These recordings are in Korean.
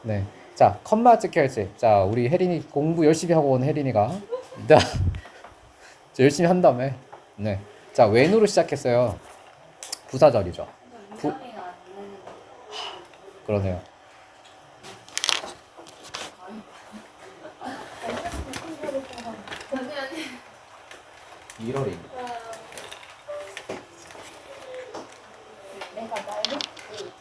네. 자, 컴마 찍혀야지. 자, 우리 혜린이 공부 열심히 하고 온 혜린이가. 자, 열심히 한 다음에. 네. 자, when으로 시작했어요. 부사절이죠. 부, 그러네요. 아니 1월이.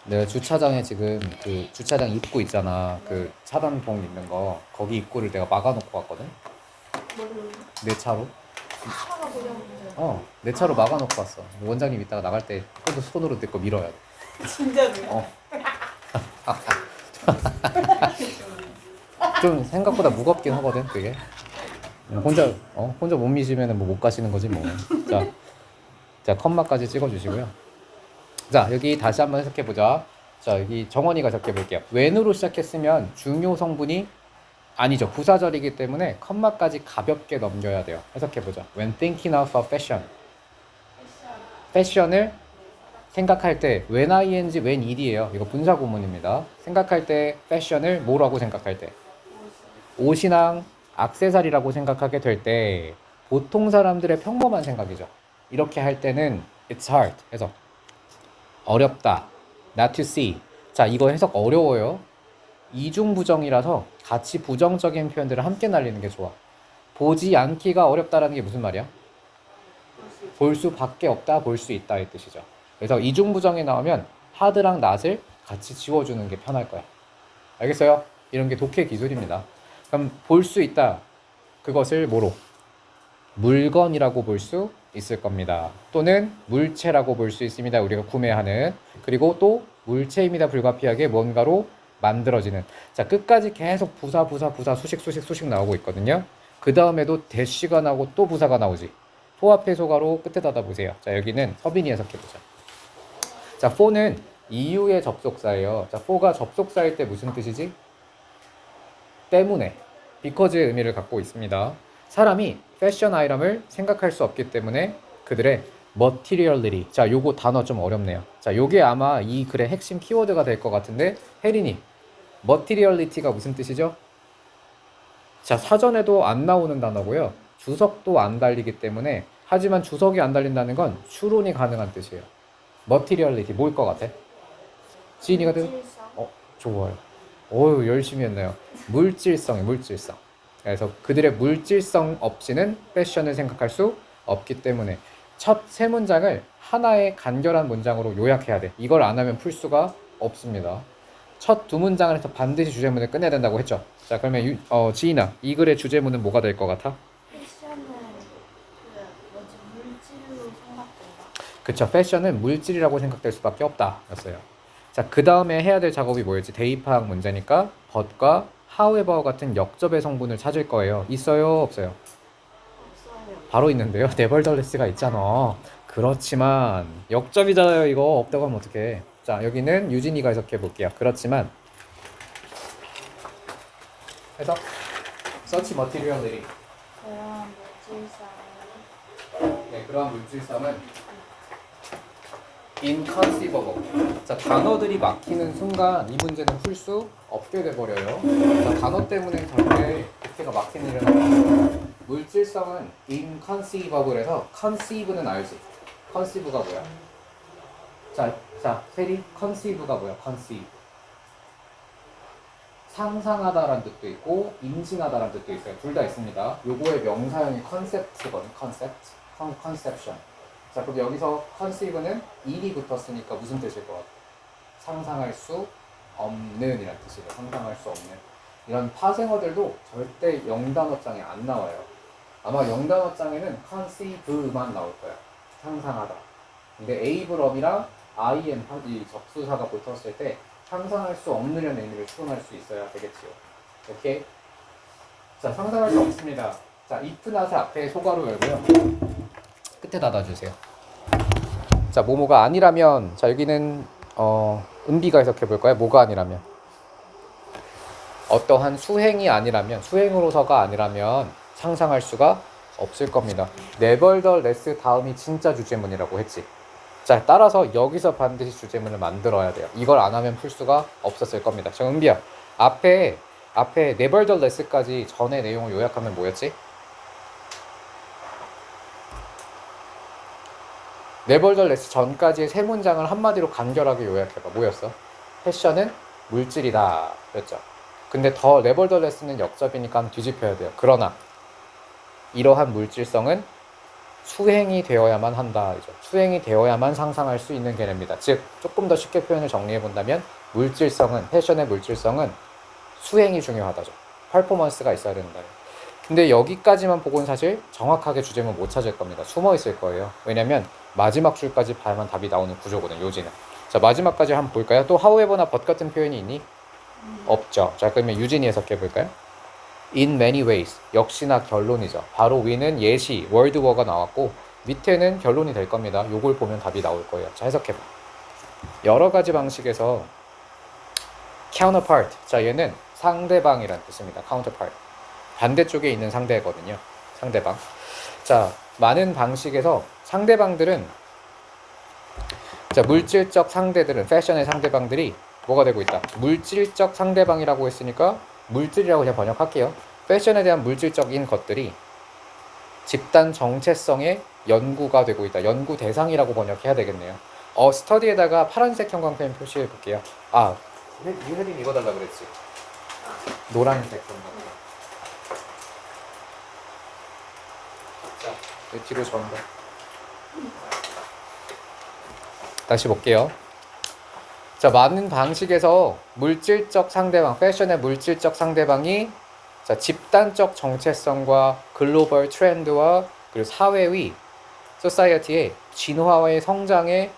내가 주차장에 지금 그 주차장 입구 있잖아. 그 차단봉 있는 거. 거기 입구를 내가 막아놓고 왔거든. 내 차로. 차가 보려고 내 차로 막아놓고 왔어. 원장님 이따가 나갈 때 손으로 내 거 밀어야 돼. 진짜로요? 좀 생각보다 무겁긴 하거든 그게. 혼자 못 미시면은 뭐 못 가시는 거지 뭐. 자 컴마까지 찍어주시고요. 자 여기 다시 한번 해석해 보자. 자 여기 정원이가 적게 볼게요. when으로 시작했으면 중요 성분이 아니죠. 부사절이기 때문에 컴마까지 가볍게 넘겨야 돼요. 해석해 보자. When thinking of a fashion. 패션을 생각할 때 when ing when ed예요. 이거 분사 구문입니다. 생각할 때 패션을 뭐라고 생각할 때 옷이랑 액세서리라고 생각하게 될 때 보통 사람들의 평범한 생각이죠. 이렇게 할 때는 it's hard 해석 어렵다 not to see. 자 이거 해석 어려워요. 이중부정이라서 같이 부정적인 표현들을 함께 날리는 게 좋아. 보지 않기가 어렵다라는 게 무슨 말이야? 볼 수밖에 없다, 볼 수 있다 이 뜻이죠. 그래서 이중부정이 나오면 hard랑 not을 같이 지워주는 게 편할 거야. 알겠어요? 이런 게 독해 기술입니다. 그럼 볼 수 있다. 그것을 뭐로? 물건이라고 볼 수 있을 겁니다. 또는 물체라고 볼 수 있습니다. 우리가 구매하는. 그리고 또 물체입니다. 불가피하게 뭔가로 만들어지는. 자 끝까지 계속 부사 수식 나오고 있거든요. 그 다음에도 대시가 나오고 또 부사가 나오지. 포화폐소가로 끝에 닫아 보세요. 자 여기는 서빈이 해석해보자. 자 for는 이유의 접속사예요. 자 for가 접속사일 때 무슨 뜻이지? 때문에 because의 의미를 갖고 있습니다. 사람이 패션 아이템을 생각할 수 없기 때문에 그들의 materiality. 자 요거 단어 좀 어렵네요. 자 요게 아마 이 글의 핵심 키워드가 될 것 같은데 혜린이 materiality가 무슨 뜻이죠? 자 사전에도 안 나오는 단어고요. 주석도 안 달리기 때문에 하지만 주석이 안 달린다는 건 추론이 가능한 뜻이에요. materiality 뭘 것 같아? 지인이가 든? 좋아요. 열심히 했네요. 물질성. 그래서 그들의 물질성 없이는 패션을 생각할 수 없기 때문에 첫 세 문장을 하나의 간결한 문장으로 요약해야 돼. 이걸 안 하면 풀 수가 없습니다. 첫 두 문장을 해서 반드시 주제문을 끝내야 된다고 했죠. 자 그러면 지인아 이 글의 주제문은 뭐가 될 것 같아? 패션은 물질로 생각된다. 그쵸. 패션은 물질이라고 생각될 수밖에 없다 였어요. 자 그 다음에 해야 될 작업이 뭐였지? 대입학 문제니까 but과 however 같은 역접의 성분을 찾을 거예요. 있어요? 없어요? 없어요. 바로 있는데요. 네벌더레스가 있잖아. 그렇지만 역접이잖아요. 이거 없다고 하면 어떡해. 자 여기는 유진이가 해석해 볼게요. 그렇지만 해석 서치 머티리얼들이 그런 물질상 그러한 물질성은 inconceivable. 자 단어들이 막히는 순간 이 문제는 풀 수 없게 돼버려요. 자 단어 때문에 절대 독해가 막히는 일은 없어요. 물질성은 inconceivable에서 conceive는 알지? conceive가 뭐야? 자 세리 conceive가 뭐야? conceive 상상하다라는 뜻도 있고 임신하다라는 뜻도 있어요. 둘 다 있습니다. 요거의 명사형이 concept거든. conception. 자 그럼 여기서 conceive는 일이 붙었으니까 무슨 뜻일 것 같아? 상상할 수 없는 이란 뜻이에요. 상상할 수 없는. 이런 파생어들도 절대 영단어장에 안 나와요. 아마 영단어장에는 conceive만 나올 거야. 상상하다. 근데 able업이랑 im 이 접수사가 붙었을 때 상상할 수 없느냐는 의미를 추론할 수 있어야 되겠지요. 오케이? 자 상상할 수 없습니다. 자 if not의 앞에 소가로 열고요. 끝에 닫아주세요. 자 뭐뭐가 아니라면 자 여기는 은비가 해석해 볼까요? 뭐가 아니라면 어떠한 수행이 아니라면 수행으로서가 아니라면 상상할 수가 없을 겁니다. nevertheless 다음이 진짜 주제문이라고 했지. 자 따라서 여기서 반드시 주제문을 만들어야 돼요. 이걸 안 하면 풀 수가 없었을 겁니다. 자 은비야 앞에 nevertheless까지 전의 내용을 요약하면 뭐였지? nevertheless 전까지의 세 문장을 한마디로 간결하게 요약해봐. 뭐였어? 패션은 물질이다 였죠. 근데 더 nevertheless는 역접이니까 뒤집혀야 돼요. 그러나 이러한 물질성은 수행이 되어야만 한다. 수행이 되어야만 상상할 수 있는 개념입니다. 즉 조금 더 쉽게 표현을 정리해 본다면 물질성은, 패션의 물질성은 수행이 중요하다죠. 퍼포먼스가 있어야 된다. 근데 여기까지만 보고는 사실 정확하게 주제문 못 찾을 겁니다. 숨어 있을 거예요. 왜냐면 마지막 줄까지 봐야만 답이 나오는 구조거든, 요지는. 자, 마지막까지 한번 볼까요? 또 however나 but 같은 표현이 있니? 없죠. 자, 그러면 유진이 해석해 볼까요? In many ways. 역시나 결론이죠. 바로 위는 예시, 월드워가 나왔고 밑에는 결론이 될 겁니다. 요걸 보면 답이 나올 거예요. 자, 해석해봐. 여러 가지 방식에서 counterpart. 자, 얘는 상대방이란 뜻입니다. counterpart. 반대쪽에 있는 상대거든요. 상대방. 자, 많은 방식에서 상대방들은, 자, 물질적 상대들은, 패션의 상대방들이 뭐가 되고 있다? 물질적 상대방이라고 했으니까 물질이라고 그냥 번역할게요. 패션에 대한 물질적인 것들이 집단 정체성의 연구가 되고 있다. 연구 대상이라고 번역해야 되겠네요. 스터디에다가 파란색 형광펜 표시해 볼게요. 아, 유혜린 이거 달라 그랬지. 노란색 형광펜. 자, 뒤로 전다. 다시 볼게요. 자, 많은 방식에서 물질적 상대방, 패션의 물질적 상대방이, 자, 집단적 정체성과 글로벌 트렌드와 그리고 사회의, 소사이어티의 진화와의 성장의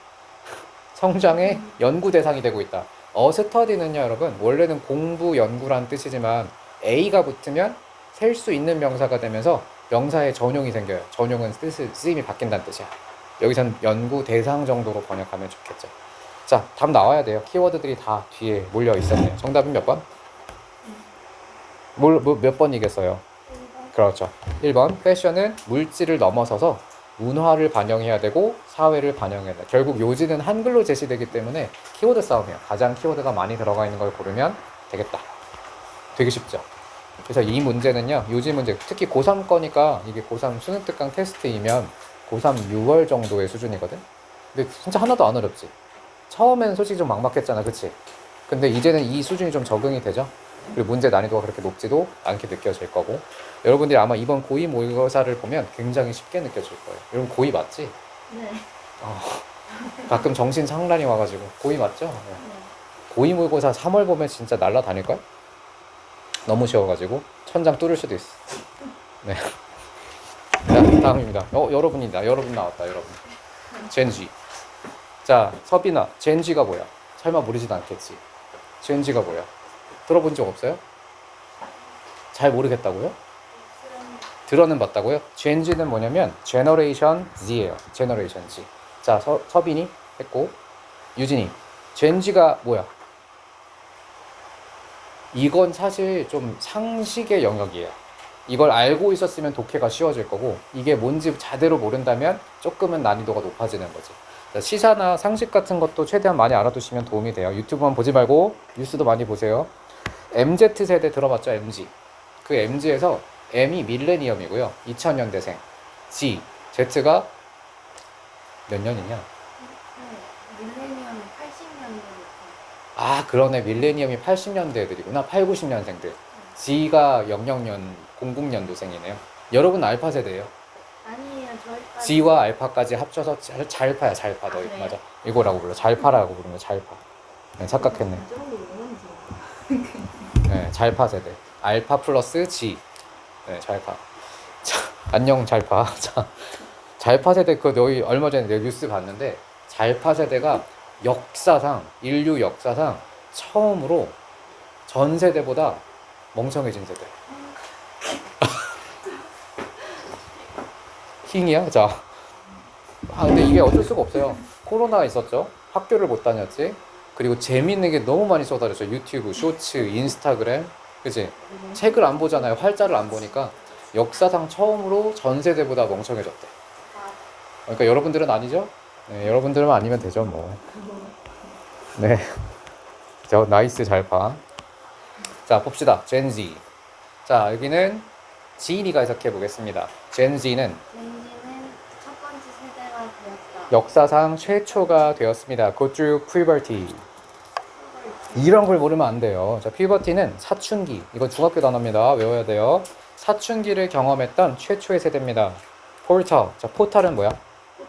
연구 대상이 되고 있다. 스터디는요, 여러분, 원래는 공부 연구란 뜻이지만 A가 붙으면 셀 수 있는 명사가 되면서 명사의 전용이 생겨요. 전용은 쓰임이 바뀐다는 뜻이야. 여기선 연구 대상 정도로 번역하면 좋겠죠. 자, 답 나와야 돼요. 키워드들이 다 뒤에 몰려 있었네요. 정답은 몇 번? 몇 번이겠어요? 1번. 그렇죠. 1번. 패션은 물질을 넘어서서 문화를 반영해야 되고 사회를 반영해야 돼. 결국 요지는 한글로 제시되기 때문에 키워드 싸움이에요. 가장 키워드가 많이 들어가 있는 걸 고르면 되겠다. 되게 쉽죠. 그래서 이 문제는요, 요지 문제, 특히 고3 거니까 이게 고3 수능 특강 테스트이면 고3 6월 정도의 수준이거든. 근데 진짜 하나도 안 어렵지. 처음에는 솔직히 좀 막막했잖아, 그치? 근데 이제는 이 수준이 좀 적응이 되죠. 그리고 문제 난이도가 그렇게 높지도 않게 느껴질 거고, 여러분들이 아마 이번 고2 모의고사를 보면 굉장히 쉽게 느껴질 거예요. 여러분 고2 맞지? 네. 가끔 정신 상란이 와가지고 고2 맞죠? 네. 네. 고2 모의고사 3월 보면 진짜 날라다닐걸? 너무 쉬워가지고 천장 뚫을 수도 있어. 네. 자, 다음입니다. 여러분이다. 여러분 나왔다. 여러분. 젠지. 자, 서빈아, 젠지가 뭐야? 설마 모르지도 않겠지. 젠지가 뭐야? 들어본 적 없어요? 잘 모르겠다고요? 들어는 봤다고요? 젠지는 뭐냐면 제너레이션 Z예요. 제너레이션 Z. 자, 서빈이 했고, 유진이. 젠지가 뭐야? 이건 사실 좀 상식의 영역이에요. 이걸 알고 있었으면 독해가 쉬워질 거고, 이게 뭔지 제대로 모른다면 조금은 난이도가 높아지는 거지. 자, 시사나 상식 같은 것도 최대한 많이 알아두시면 도움이 돼요. 유튜브만 보지 말고 뉴스도 많이 보세요. MZ세대 들어봤죠? MZ. 그 MZ에서 M이 밀레니엄이고요. 2000년대생. Z가 몇 년이냐? 네. 밀레니엄이 80년대부터. 아, 그러네. 밀레니엄이 80년대 애들이구나. 8, 90년생들. Z가 00년, 00년도생이네요. 여러분 알파 세대예요. 아니에요. 저희까지. Z와 알파까지 합쳐서 잘파야, 잘파. 너 그래요? 맞아. 이거라고 불러. 잘파라고 부르는 거, 잘파. 네, 착각했네. 이 정도 모르지. 네, 잘파 세대. 알파 플러스 G. 네, 잘파. 자, 안녕 잘파. 자, 잘파 세대 그 너희 얼마 전에 내가 뉴스 봤는데 잘파 세대가 역사상, 인류 역사상 처음으로 전 세대보다 멍청해진 세대. 킹이야? 자. 근데 이게 어쩔 수가 없어요. 코로나 있었죠. 학교를 못 다녔지. 그리고 재밌는 게 너무 많이 쏟아졌죠. 유튜브, 쇼츠, 인스타그램. 그치? 책을 안 보잖아요. 활자를 안 보니까 역사상 처음으로 전 세대보다 멍청해졌대. 그러니까 여러분들은 아니죠? 네, 여러분들만 아니면 되죠, 뭐. 네. 저 나이스 잘 봐. 자, 봅시다. Gen Z. 자, 여기는 지인이가 해석해 보겠습니다. Gen Z는 젠지는 첫 번째 세대가 되었다. 역사상 최초가 되었습니다. Go through puberty. 이런 걸 모르면 안 돼요. 자, puberty는 사춘기. 이건 중학교 단어입니다. 외워야 돼요. 사춘기를 경험했던 최초의 세대입니다. portal. 자, 포탈은 뭐야? 포탈.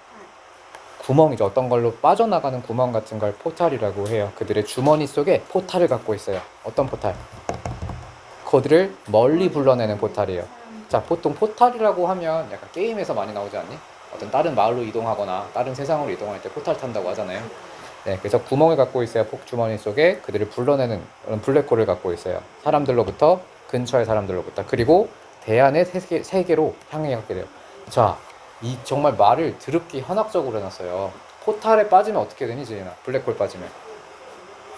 구멍이죠. 어떤 걸로 빠져나가는 구멍 같은 걸 포탈이라고 해요. 그들의 주머니 속에 포탈을 갖고 있어요. 어떤 포탈? 코드를 멀리 불러내는 포탈이에요. 자, 보통 포탈이라고 하면 약간 게임에서 많이 나오지 않니? 어떤 다른 마을로 이동하거나 다른 세상으로 이동할 때 포탈 탄다고 하잖아요. 네, 그래서 구멍을 갖고 있어야 폭주머니 속에 그들을 불러내는 그런 블랙홀을 갖고 있어요. 사람들로부터, 근처의 사람들로부터, 그리고 대안의 세계로 향해 가게 돼요. 자, 이 정말 말을 드럽게 현학적으로 해놨어요. 포탈에 빠지면 어떻게 되니, 지혜나? 블랙홀 빠지면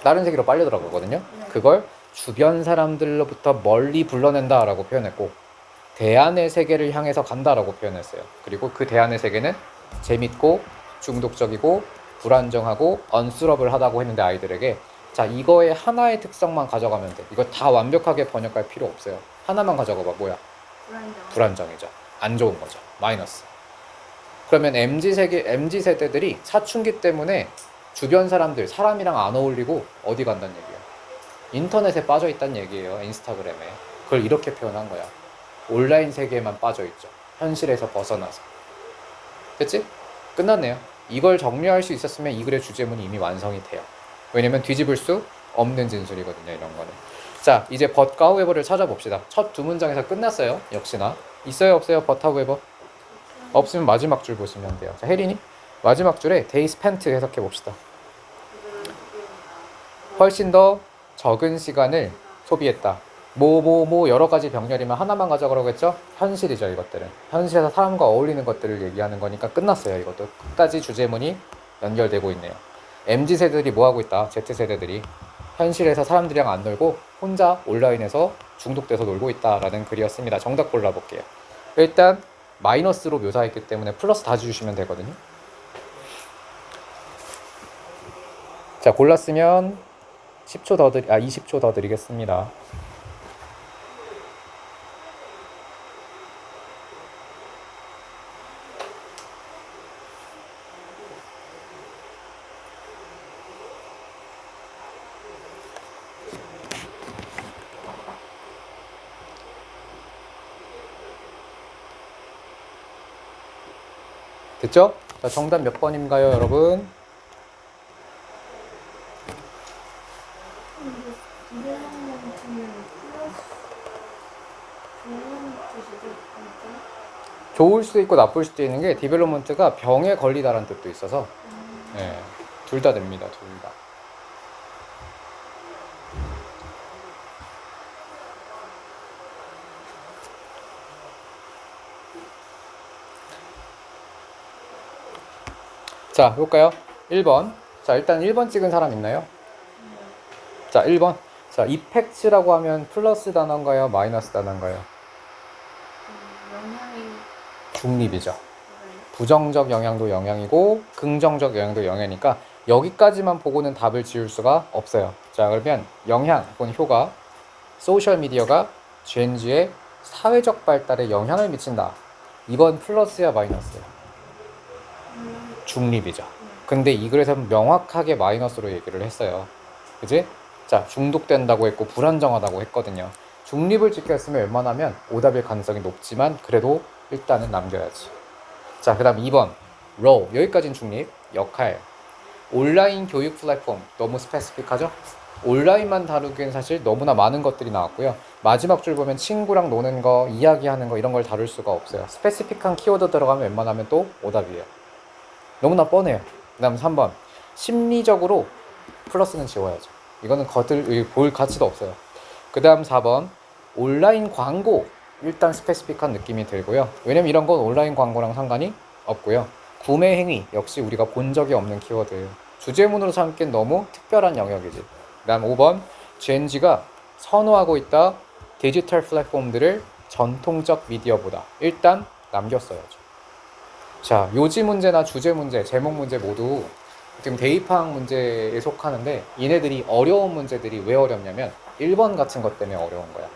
다른 세계로 빨려 들어가거든요. 그걸 주변 사람들로부터 멀리 불러낸다라고 표현했고, 대안의 세계를 향해서 간다라고 표현했어요. 그리고 그 대안의 세계는 재밌고 중독적이고 불안정하고 언스러블하다고 했는데, 아이들에게 자, 이거의 하나의 특성만 가져가면 돼. 이거 다 완벽하게 번역할 필요 없어요. 하나만 가져가 봐. 뭐야? 불안정이죠. 안 좋은 거죠. 마이너스. 그러면 MZ 세대들이 사춘기 때문에 주변 사람이랑 안 어울리고 어디 간다는 얘기야? 인터넷에 빠져 있다는 얘기예요. 인스타그램에. 그걸 이렇게 표현한 거야. 온라인 세계에만 빠져 있죠. 현실에서 벗어나서. 됐지? 끝났네요. 이걸 정리할 수 있었으면 이 글의 주제문이 이미 완성이 돼요. 왜냐면 뒤집을 수 없는 진술이거든요, 이런 거는. 자, 이제 but과 however를 찾아봅시다. 첫 두 문장에서 끝났어요. 역시나. 있어요, 없어요? but, however? 없으면 마지막 줄 보시면 돼요. 자, 혜린이 마지막 줄에 they spent 해석해 봅시다. 훨씬 더 적은 시간을 소비했다. 여러 가지 병렬이면 하나만 가져가라고 했죠? 현실이죠, 이것들은. 현실에서 사람과 어울리는 것들을 얘기하는 거니까 끝났어요, 이것도. 끝까지 주제문이 연결되고 있네요. MZ세대들이 뭐하고 있다? Z세대들이 현실에서 사람들이랑 안 놀고 혼자 온라인에서 중독돼서 놀고 있다라는 글이었습니다. 정답 골라볼게요. 일단 마이너스로 묘사했기 때문에 플러스 다 주시면 되거든요. 자, 골랐으면 20초 더 드리겠습니다. 됐죠? 자, 정답 몇 번인가요, 여러분? 좋을 수도 있고 나쁠 수도 있는 게, 디벨롭먼트가 병에 걸리다라는 뜻도 있어서 네, 둘 다 됩니다. 둘 다. 자, 볼까요? 1번. 자, 일단 1번 찍은 사람 있나요? 자, 1번. 자, 이펙트라고 하면 플러스 단어인가요? 마이너스 단어인가요? 영향이 중립이죠. 부정적 영향도 영향이고 긍정적 영향도 영향이니까 여기까지만 보고는 답을 지을 수가 없어요. 자, 그러면 영향 혹은 효과, 소셜미디어가 GNG의 사회적 발달에 영향을 미친다. 이건 플러스야, 마이너스야? 중립이죠. 근데 이 글에서는 명확하게 마이너스로 얘기를 했어요. 그지? 자, 중독된다고 했고 불안정하다고 했거든요. 중립을 지켰으면 웬만하면 오답일 가능성이 높지만 그래도 일단은 남겨야지. 자, 그 다음 2번 role. 여기까지는 중립. 역할. 온라인 교육 플랫폼. 너무 스페시픽하죠? 온라인만 다루기엔 사실 너무나 많은 것들이 나왔고요. 마지막 줄 보면 친구랑 노는 거, 이야기하는 거 이런 걸 다룰 수가 없어요. 스페시픽한 키워드 들어가면 웬만하면 또 오답이에요. 너무나 뻔해요. 그 다음 3번 심리적으로 플러스는 지워야죠. 이거는 볼 가치도 없어요. 그 다음 4번 온라인 광고. 일단 스페시픽한 느낌이 들고요. 왜냐면 이런 건 온라인 광고랑 상관이 없고요. 구매 행위 역시 우리가 본 적이 없는 키워드예요. 주제문으로 삼기엔 너무 특별한 영역이지. 그 다음 5번 GNG가 선호하고 있다. 디지털 플랫폼들을 전통적 미디어보다. 일단 남겼어야죠. 자, 요지 문제나 주제 문제, 제목 문제 모두 지금 대입학 문제에 속하는데, 얘네들이 어려운 문제들이 왜 어렵냐면 1번 같은 것 때문에 어려운 거야.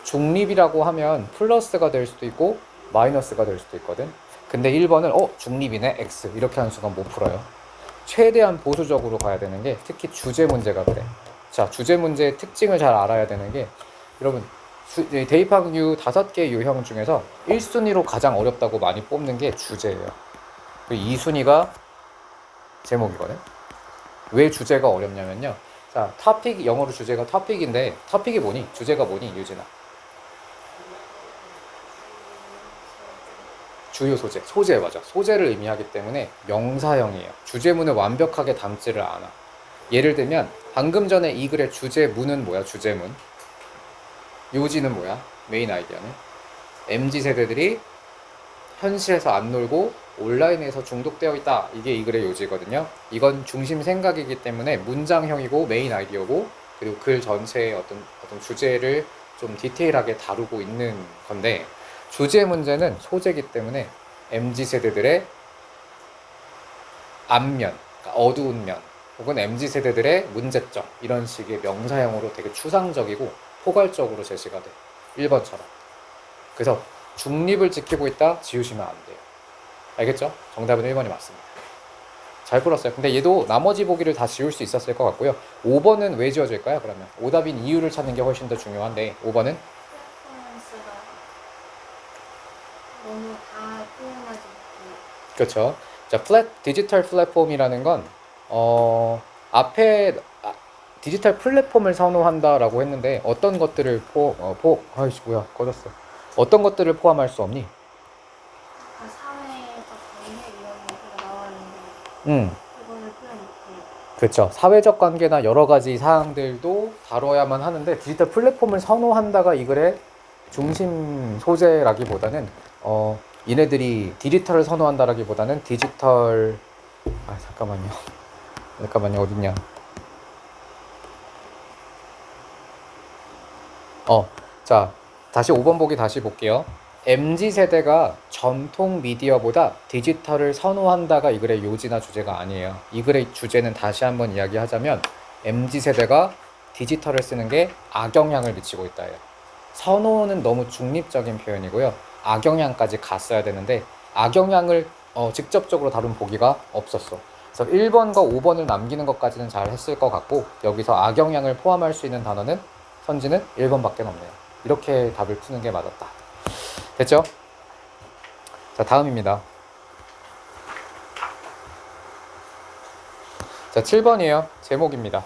중립이라고 하면 플러스가 될 수도 있고 마이너스가 될 수도 있거든. 근데 1번을 중립이네 X 이렇게 하는 순간 못 풀어요. 최대한 보수적으로 가야 되는 게 특히 주제 문제가 그래. 자, 주제 문제의 특징을 잘 알아야 되는 게 여러분 대입학 유 5개 유형 중에서 1순위로 가장 어렵다고 많이 뽑는 게 주제예요. 그리고 2순위가 제목이거든. 왜 주제가 어렵냐면요. 자, 토픽 영어로 주제가 토픽인데 토픽이 뭐니? 주제가 뭐니? 유진아. 주요 소재. 소재 맞아. 소재를 의미하기 때문에 명사형이에요. 주제문을 완벽하게 담지를 않아. 예를 들면 방금 전에 이 글의 주제문은 뭐야? 주제문. 요지는 뭐야? 메인 아이디어는 MZ세대들이 현실에서 안 놀고 온라인에서 중독되어 있다. 이게 이 글의 요지거든요. 이건 중심 생각이기 때문에 문장형이고 메인 아이디어고 그리고 글 전체의 어떤 주제를 좀 디테일하게 다루고 있는 건데 주제 문제는 소재이기 때문에 MZ세대들의 앞면, 그러니까 어두운 면 혹은 MZ세대들의 문제점 이런 식의 명사형으로 되게 추상적이고 포괄적으로 제시가 돼. 1번처럼. 그래서 중립을 지키고 있다 지우시면 안 돼요. 알겠죠? 정답은 1번이 맞습니다. 잘 풀었어요. 근데 얘도 나머지 보기를 다 지울 수 있었을 것 같고요. 5번은 왜 지워질까요? 그러면 오답인 이유를 찾는 게 훨씬 더 중요한데 5번은 퍼포먼스가 너무 다 표현하지 못해. 그렇죠. 자, 디지털 플랫폼이라는 건 앞에 디지털 플랫폼을 선호한다라고 했는데 어떤 것들을 아이씨 뭐야 꺼졌어. 어떤 것들을 포함할 수 없니? 사회적 관계 이런 것가 나왔는데 음. 그거를 표현 못해. 그렇죠. 사회적 관계나 여러 가지 사항들도 다뤄야만 하는데 디지털 플랫폼을 선호한다가 이 글의 중심 소재라기보다는 얘네들이 디지털을 선호한다라기보다는 잠깐만요 어딨냐. 자 다시 5번 보기 다시 볼게요. MZ세대가 전통 미디어보다 디지털을 선호한다가 이 글의 요지나 주제가 아니에요. 이 글의 주제는 다시 한번 이야기하자면 MZ세대가 디지털을 쓰는 게 악영향을 미치고 있다예요. 선호는 너무 중립적인 표현이고요. 악영향까지 갔어야 되는데 악영향을 직접적으로 다룬 보기가 없었어. 그래서 1번과 5번을 남기는 것까지는 잘 했을 것 같고 여기서 악영향을 포함할 수 있는 단어는 선지는 1번밖에 없네요. 이렇게 답을 푸는 게 맞았다. 됐죠? 자, 다음입니다. 자, 7번이에요. 제목입니다.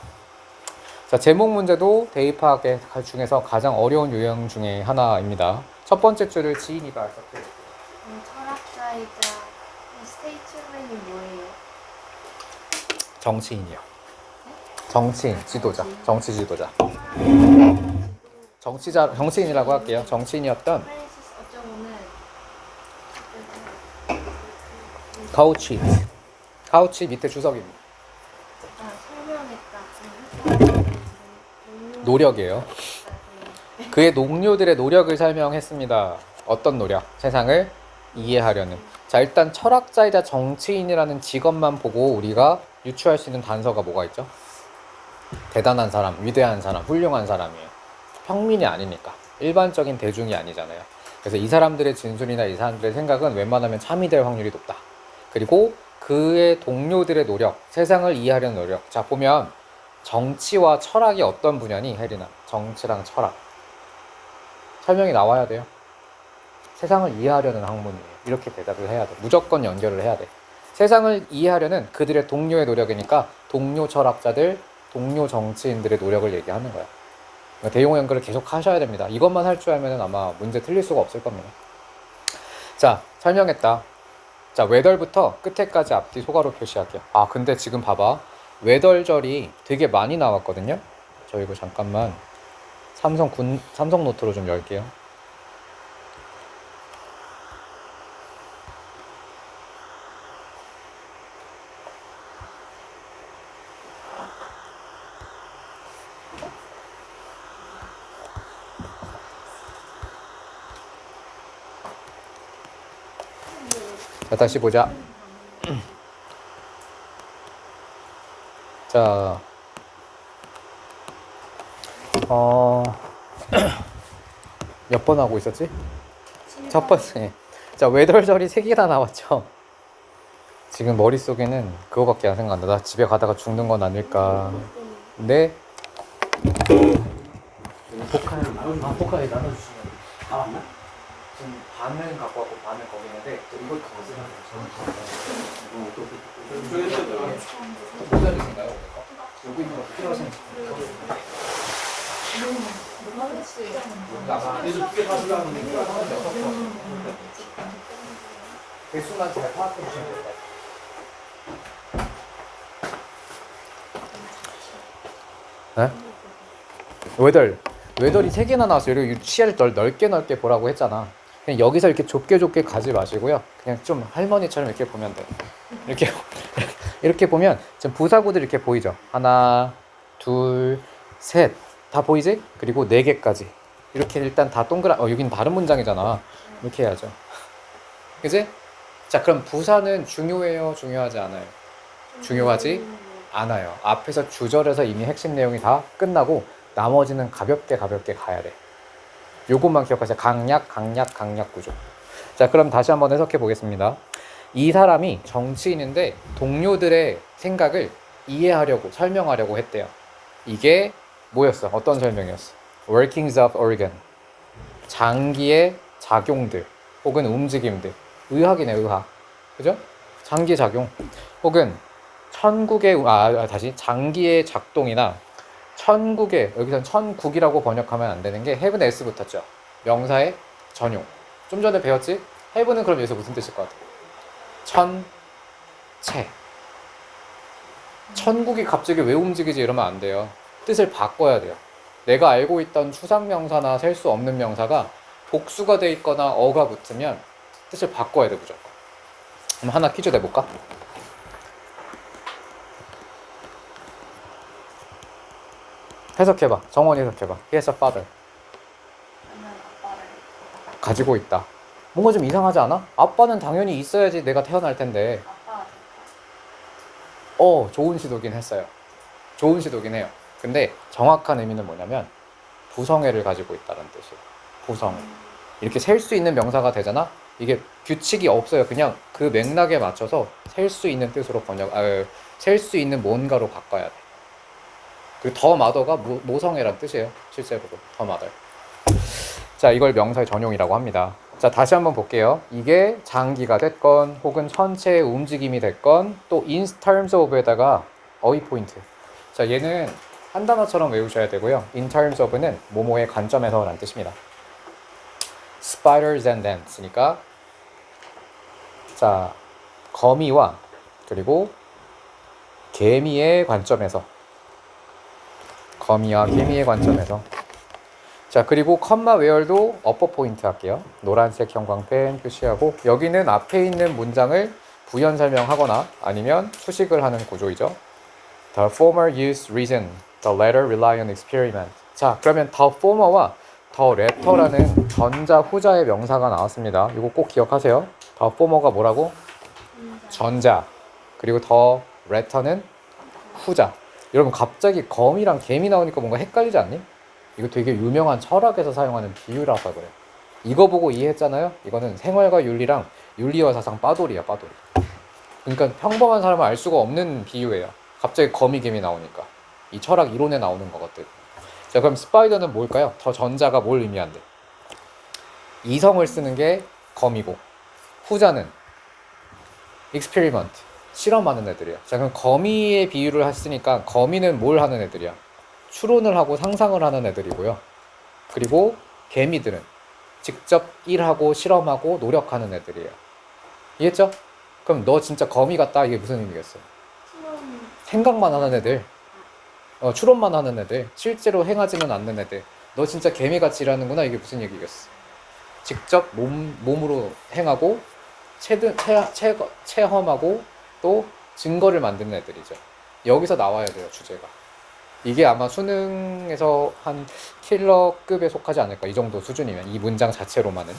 자, 제목 문제도 대입학 중에서 가장 어려운 유형 중에 하나입니다. 첫 번째 줄을 지인이가 썼대요. 철학자이자 스테이트맨이 뭐예요? 정치인이요. 정치인, 지도자. 정치 지도자. 정치인이라고 할게요. 정치인이었던 프랜시스 어쩌고는 카우치 밑에 주석입니다. 설명했다. 노력이에요. 그의 동료들의 노력을 설명했습니다. 어떤 노력? 세상을 이해하려는. 자, 일단 철학자이자 정치인이라는 직업만 보고 우리가 유추할 수 있는 단서가 뭐가 있죠? 대단한 사람, 위대한 사람, 훌륭한 사람이에요. 평민이 아니니까. 일반적인 대중이 아니잖아요. 그래서 이 사람들의 진술이나 이 사람들의 생각은 웬만하면 참이 될 확률이 높다. 그리고 그의 동료들의 노력, 세상을 이해하려는 노력. 자, 보면 정치와 철학이 어떤 분야니? 혜리나. 정치랑 철학. 설명이 나와야 돼요. 세상을 이해하려는 학문이에요. 이렇게 대답을 해야 돼. 무조건 연결을 해야 돼. 세상을 이해하려는 그들의 동료의 노력이니까 동료 철학자들, 동료 정치인들의 노력을 얘기하는 거야. 대용 연결을 계속 하셔야 됩니다. 이것만 할 줄 알면 아마 문제 틀릴 수가 없을 겁니다. 자, 설명했다. 자, 외덜부터 끝에까지 앞뒤 소가로 표시할게요. 아, 근데 지금 봐봐. 외덜절이 되게 많이 나왔거든요. 저 이거 잠깐만 삼성 노트로 좀 열게요. 자, 다시 보자. 자, 몇 번 하고 있었지? 첫 번째. 자, 외덜절이 3개나 나왔죠. 지금 머릿속에는 그거밖에 안 생각난다. 나 집에 가다가 죽는 건 아닐까. 근데 포카에 나눠주시면 다 왔나? 지금 반은 갖고 왔고 반은 거기 있는데 또 이걸 더 쓰면 모자르신가요? 여기 있는 거 필요하신 개수만 잘 파악해 주시면 될 것 같아요. 네? 외덜이 3개나 나왔어요. 그리고 시야를 넓게 보라고 했잖아. 그냥 여기서 이렇게 좁게 가지 마시고요. 그냥 좀 할머니처럼 이렇게 보면 돼. 이렇게 이렇게 보면 지금 부사구들 이렇게 보이죠? 하나, 둘, 셋. 다 보이지? 그리고 4개까지. 이렇게 일단 다 여긴 다른 문장이잖아. 이렇게 해야죠. 그지? 자, 그럼 부사는 중요해요? 중요하지 않아요? 중요하지 않아요. 앞에서 주절에서 이미 핵심 내용이 다 끝나고 나머지는 가볍게 가야 돼. 요것만 기억하세요. 강약 구조. 자, 그럼 다시 한번 해석해 보겠습니다. 이 사람이 정치인인데 동료들의 생각을 이해하려고 설명하려고 했대요. 이게 뭐였어? 어떤 설명이었어? Workings of organ. 장기의 작용들 혹은 움직임들. 의학이네, 의학. 그죠? 장기 작용 혹은 장기의 작동이나 천국의, 여기선 천국이라고 번역하면 안 되는 게 heaven s 붙었죠. 명사의 전용. 좀 전에 배웠지? heaven은 그럼 여기서 무슨 뜻일 것 같아? 천체. 천국이 갑자기 왜 움직이지 이러면 안 돼요. 뜻을 바꿔야 돼요. 내가 알고 있던 추상명사나 셀 수 없는 명사가 복수가 돼 있거나 어가 붙으면 뜻을 바꿔야 돼, 무조건. 그럼 하나 퀴즈 내볼까? 해석해봐. 정원이 해석해봐. He has a father. 가지고 있다. 뭔가 좀 이상하지 않아? 아빠는 당연히 있어야지 내가 태어날 텐데. 좋은 시도긴 했어요. 좋은 시도긴 해요. 근데 정확한 의미는 뭐냐면 부성애를 가지고 있다는 뜻이에요. 부성애. 이렇게 셀 수 있는 명사가 되잖아? 이게 규칙이 없어요. 그냥 그 맥락에 맞춰서 셀 수 있는 뜻으로 셀 수 있는 뭔가로 바꿔야 돼. 그리고 더 마더가 모성애란 뜻이에요. 실제로도 더 마더. 자, 이걸 명사의 전용이라고 합니다. 자, 다시 한번 볼게요. 이게 장기가 됐건 혹은 전체의 움직임이 됐건 또 in terms of에다가 어휘 포인트. 자, 얘는 한 단어처럼 외우셔야 되고요. in terms of는 뭐뭐의 관점에서 라는 뜻입니다. spiders and ants니까 자, 거미와 그리고 개미의 관점에서 자, 그리고 컴마 웨어도 어퍼 포인트 할게요. 노란색 형광펜 표시하고 여기는 앞에 있는 문장을 부연 설명하거나 아니면 수식을 하는 구조이죠. The former used reason, the latter rely on experiment. 자, 그러면 the former와 the latter라는 전자 후자의 명사가 나왔습니다. 이거 꼭 기억하세요. the former가 뭐라고? 전자. 그리고 the latter는 후자. 여러분 갑자기 거미랑 개미 나오니까 뭔가 헷갈리지 않니? 이거 되게 유명한 철학에서 사용하는 비유라서 그래. 이거 보고 이해했잖아요? 이거는 생활과 윤리랑 윤리와 사상 빠돌이야, 빠돌이. 그러니까 평범한 사람은 알 수가 없는 비유예요. 갑자기 거미 개미 나오니까. 이 철학 이론에 나오는 것들. 자, 그럼 스파이더는 뭘까요? 저 전자가 뭘 의미한대? 이성을 쓰는 게 거미고 후자는 experiment. 실험하는 애들이야. 자, 그럼 거미의 비유를 했으니까 거미는 뭘 하는 애들이야? 추론을 하고 상상을 하는 애들이고요. 그리고 개미들은 직접 일하고 실험하고 노력하는 애들이에요. 이해했죠? 그럼 너 진짜 거미 같다. 이게 무슨 의미겠어? 생각만 하는 애들. 추론만 하는 애들. 실제로 행하지는 않는 애들. 너 진짜 개미같이 일하는구나. 이게 무슨 얘기겠어? 직접 몸으로 행하고 체험하고 또 증거를 만드는 애들이죠. 여기서 나와야 돼요, 주제가. 이게 아마 수능에서 한 킬러급에 속하지 않을까, 이 정도 수준이면, 이 문장 자체로만은.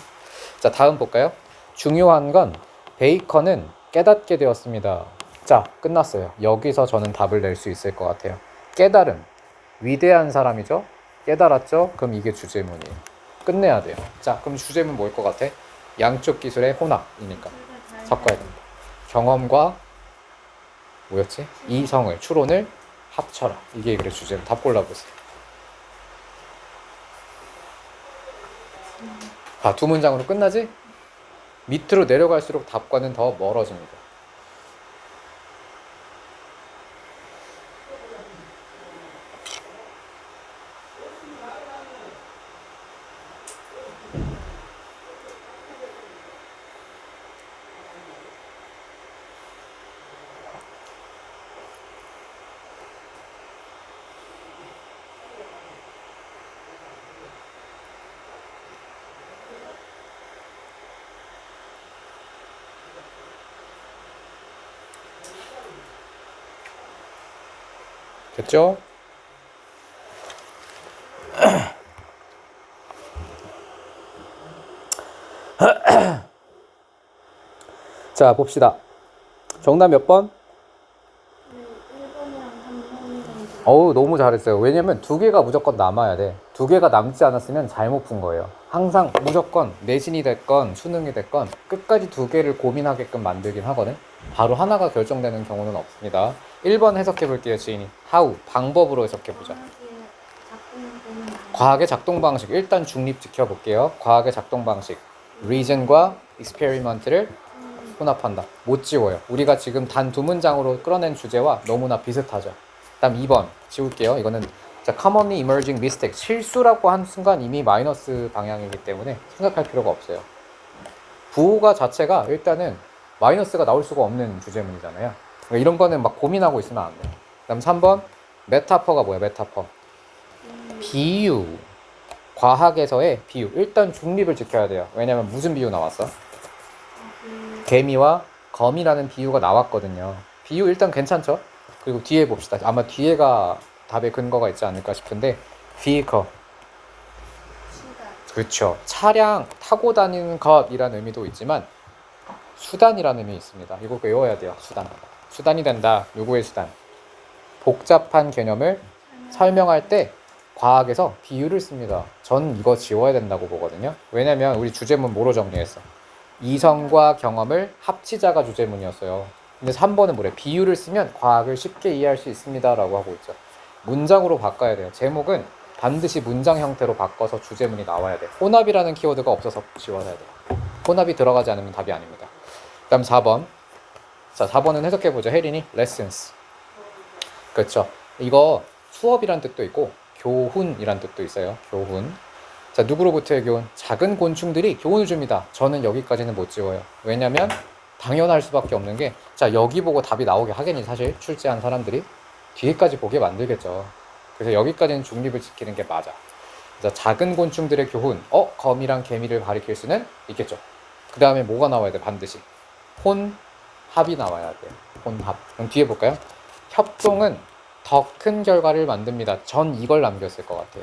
자, 다음 볼까요? 중요한 건 베이컨은 깨닫게 되었습니다. 자, 끝났어요. 여기서 저는 답을 낼 수 있을 것 같아요. 깨달음, 위대한 사람이죠. 깨달았죠? 그럼 이게 주제문이에요. 끝내야 돼요. 자, 그럼 주제문 뭐일 것 같아? 양쪽 기술의 혼합이니까 섞어야 된다. 경험과 뭐였지? 이성을, 추론을 합쳐라. 이게 그래 주제문. 답 골라보세요. 아, 두 문장으로 끝나지? 밑으로 내려갈수록 답과는 더 멀어집니다. 됐죠? 자, 봅시다. 정답 몇 번? 1번이랑 3번 정도. 어우, 너무 잘했어요. 왜냐면 두 개가 무조건 남아야 돼. 두 개가 남지 않았으면 잘못 푼 거예요. 항상 무조건 내신이 됐건 수능이 됐건 끝까지 두 개를 고민하게끔 만들긴 하거든. 바로 하나가 결정되는 경우는 없습니다. 1번 해석해 볼게요, 지인이. How, 방법으로 해석해 보자. 과학의 작동 방식. 일단 중립 지켜볼게요. 과학의 작동 방식. reason과 experiment를 혼합한다. 못 지워요. 우리가 지금 단 두 문장으로 끌어낸 주제와 너무나 비슷하죠. 다음 2번 지울게요. 이거는 자, commonly emerging mistake. 실수라고 한 순간 이미 마이너스 방향이기 때문에 생각할 필요가 없어요. 부호가 자체가 일단은 마이너스가 나올 수가 없는 주제문이잖아요. 그러니까 이런 거는 막 고민하고 있으면 안 돼요. 다음 3번 메타퍼가 뭐야? 메타퍼. 비유. 과학에서의 비유. 일단 중립을 지켜야 돼요. 왜냐면 무슨 비유 나왔어? 개미와 거미라는 비유가 나왔거든요. 비유 일단 괜찮죠? 그리고 뒤에 봅시다. 아마 뒤에가 답의 근거가 있지 않을까 싶은데 vehicle. 그렇죠. 차량 타고 다니는 것이라는 의미도 있지만 수단이라는 의미 있습니다. 이거 외워야 돼요. 수단. 수단이 된다. 누구의 수단? 복잡한 개념을 설명할 때 과학에서 비유를 씁니다. 전 이거 지워야 된다고 보거든요. 왜냐면 우리 주제문 뭐로 정리했어? 이성과 경험을 합치자가 주제문이었어요. 근데 3번은 뭐래? 비유를 쓰면 과학을 쉽게 이해할 수 있습니다 라고 하고 있죠. 문장으로 바꿔야 돼요. 제목은 반드시 문장 형태로 바꿔서 주제문이 나와야 돼. 혼합이라는 키워드가 없어서 지워야 돼요. 혼합이 들어가지 않으면 답이 아닙니다. 그 다음 4번. 자, 4번은 해석해보죠. 혜린이. lessons. 그렇죠. 이거 수업이란 뜻도 있고 교훈이란 뜻도 있어요. 교훈. 자, 누구로부터의 교훈? 작은 곤충들이 교훈을 줍니다. 저는 여기까지는 못 지워요. 왜냐면 당연할 수밖에 없는 게, 자, 여기 보고 답이 나오게 하겠니? 사실 출제한 사람들이 뒤에까지 보게 만들겠죠. 그래서 여기까지는 중립을 지키는 게 맞아. 그래서 작은 곤충들의 교훈, 거미랑 개미를 가리킬 수는 있겠죠. 그 다음에 뭐가 나와야 돼? 반드시 혼합이 나와야 돼. 혼합. 그럼 뒤에 볼까요? 협동은 더 큰 결과를 만듭니다. 전 이걸 남겼을 것 같아요.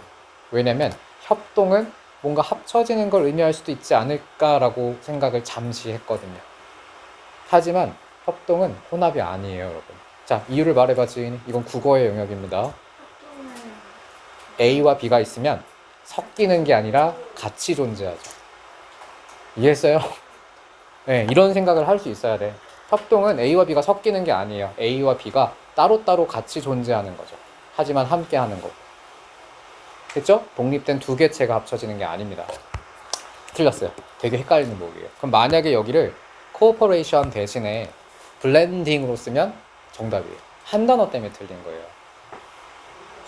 왜냐면 협동은 뭔가 합쳐지는 걸 의미할 수도 있지 않을까라고 생각을 잠시 했거든요. 하지만 협동은 혼합이 아니에요, 여러분. 자, 이유를 말해봐, 지인이. 이건 국어의 영역입니다. A와 B가 있으면 섞이는 게 아니라 같이 존재하죠. 이해했어요? 네, 이런 생각을 할 수 있어야 돼. 협동은 A와 B가 섞이는 게 아니에요. A와 B가 따로따로 같이 존재하는 거죠. 하지만 함께 하는 거고. 됐죠? 독립된 두 개체가 합쳐지는 게 아닙니다. 틀렸어요. 되게 헷갈리는 목이에요. 그럼 만약에 여기를 코오퍼레이션 대신에 블렌딩으로 쓰면 정답이에요. 한 단어 때문에 틀린 거예요.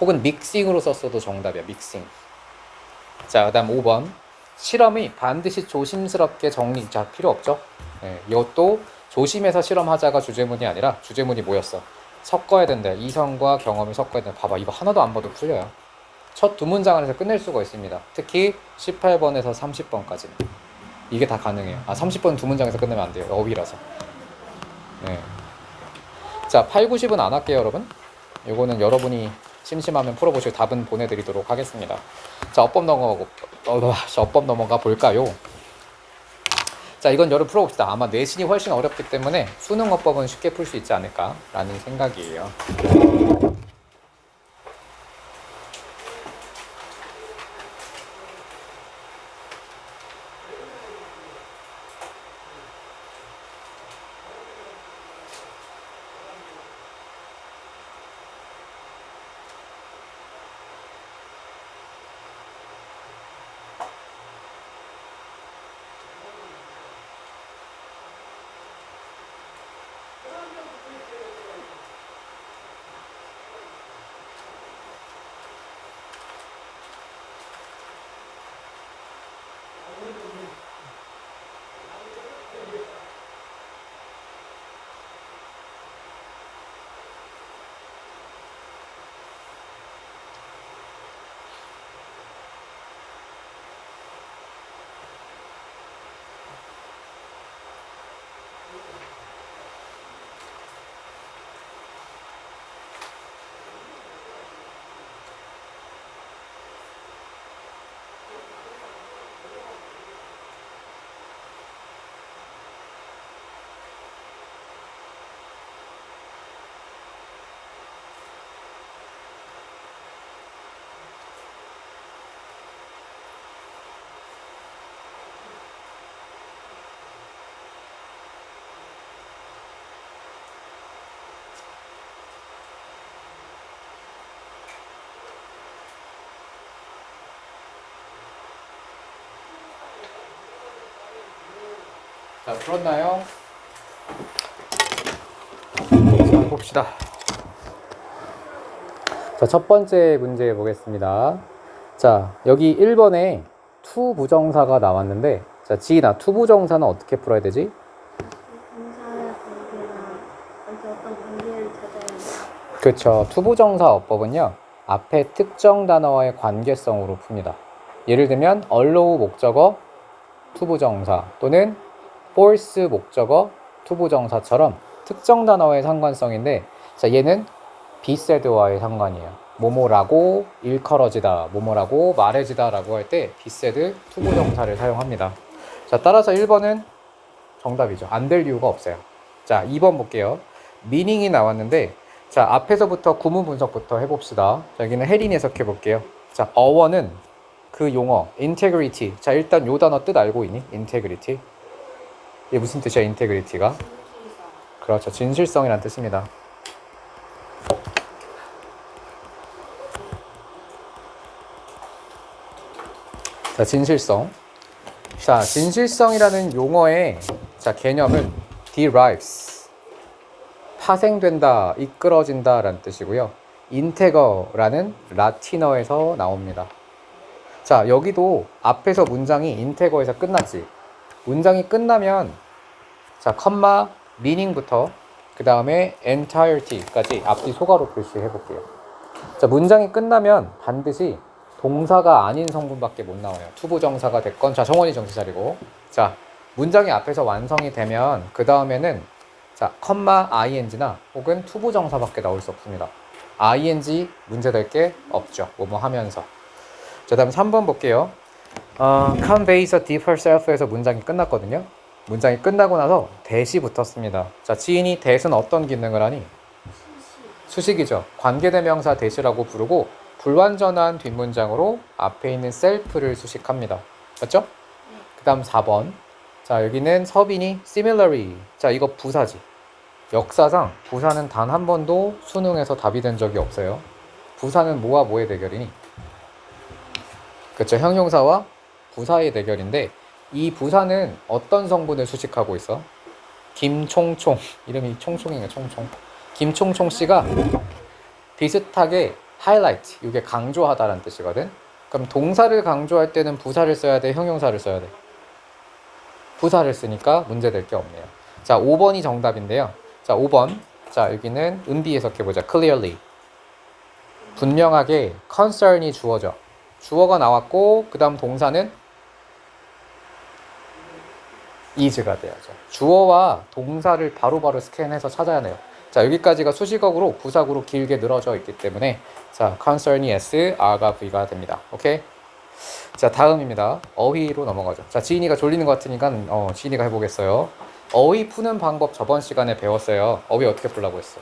혹은 믹싱으로 썼어도 정답이야. 믹싱. 자, 그 다음 5번. 실험이 반드시 조심스럽게 정리. 자, 필요 없죠? 네, 이것도 조심해서 실험하자가 주제문이 아니라 주제문이 뭐였어? 섞어야 된다. 이성과 경험을 섞어야 된다. 봐봐, 이거 하나도 안 봐도 풀려요. 첫 두 문장 안에서 끝낼 수가 있습니다. 특히 18번에서 30번까지는 이게 다 가능해요. 30번 두 문장에서 끝내면 안 돼요. 어휘라서. 네. 자, 8, 90은 안 할게요, 여러분. 요거는 여러분이 심심하면 풀어보시고 답은 보내드리도록 하겠습니다. 자, 어법 넘어가 볼까요? 자, 이건 여러분 풀어봅시다. 아마 내신이 훨씬 어렵기 때문에 수능 어법은 쉽게 풀 수 있지 않을까라는 생각이에요. 자, 풀었나요? 자, 봅시다. 자, 첫 번째 문제 보겠습니다. 자, 여기 1번에 투 부정사가 나왔는데, 자, 지인아, 투 부정사는 어떻게 풀어야 되지? 동사의 관계나 어떤 관계를 찾아야 돼. 그렇죠. 투 부정사 어법은요, 앞에 특정 단어와의 관계성으로 풉니다. 예를 들면 allow 목적어 투 부정사 또는 force 목적어 투 부정사처럼 특정 단어와의 상관성인데, 자, 얘는 be said와의 상관이에요. 뭐뭐라고 일컬어지다, 뭐뭐라고 말해지다 라고 할 때 be said 투 부정사를 사용합니다. 자, 따라서 1번은 정답이죠. 안 될 이유가 없어요. 자, 2번 볼게요. meaning이 나왔는데, 자, 앞에서부터 구문 분석부터 해봅시다. 자, 여기는 혜린이 해석해 볼게요. 자, 어원은 그 용어 integrity. 자, 일단 요 단어 뜻 알고 있니? integrity. 이게 무슨 뜻이야, integrity가? 그렇죠. 진실성이란 뜻입니다. 자, 진실성. 자, 진실성이라는 용어의 자, 개념은 derives. 파생된다, 이끌어진다 라는 뜻이고요. 인테거라는 라틴어에서 나옵니다. 자, 여기도 앞에서 문장이 인테거에서 끝났지. 문장이 끝나면 자, 컴마, meaning부터 그 다음에 entirety까지 앞뒤 소가로 표시해 볼게요. 자, 문장이 끝나면 반드시 동사가 아닌 성분밖에 못 나와요. 투부정사가 됐건, 자, 정원이 정신 차리고. 자, 문장이 앞에서 완성이 되면 그 다음에는 자, 컴마 ing나 혹은 투부정사밖에 나올 수 없습니다. ing 문제될 게 없죠. 뭐뭐 하면서. 자, 다음 3번 볼게요. conveys a deeper self에서 문장이 끝났거든요. 문장이 끝나고 나서 대시 붙었습니다. 자, 지인이 대는 어떤 기능을 하니? 수식이죠. 관계대명사 대시라고 부르고 불완전한 뒷문장으로 앞에 있는 self를 수식합니다. 맞죠? 그 다음 4번. 자, 여기는 서빈이 similarly. 자, 이거 부사지. 역사상 부사는 단 한 번도 수능에서 답이 된 적이 없어요. 부사는 뭐와 뭐의 대결이니? 그렇죠. 형용사와 부사의 대결인데 이 부사는 어떤 성분을 수식하고 있어? 김총총. 이름이 총총이네, 총총. 김총총 씨가 비슷하게 highlight, 이게 강조하다라는 뜻이거든. 그럼 동사를 강조할 때는 부사를 써야 돼, 형용사를 써야 돼? 부사를 쓰니까 문제될 게 없네요. 자, 5번이 정답인데요. 자, 5번. 자, 여기는 은비 해석해보자. clearly. 분명하게 concern이 주어져. 주어가 나왔고 그 다음 동사는 is가 돼야죠. 주어와 동사를 바로바로 스캔해서 찾아야 해요. 자, 여기까지가 수식어구로 부사구로 길게 늘어져 있기 때문에 자, concern이 S, R가 V가 됩니다. 오케이? 자, 다음입니다. 어휘로 넘어가죠. 자, 지인이가 졸리는 것 같으니까 지인이가 해보겠어요. 어휘 푸는 방법 저번 시간에 배웠어요. 어휘 어떻게 풀라고 했어?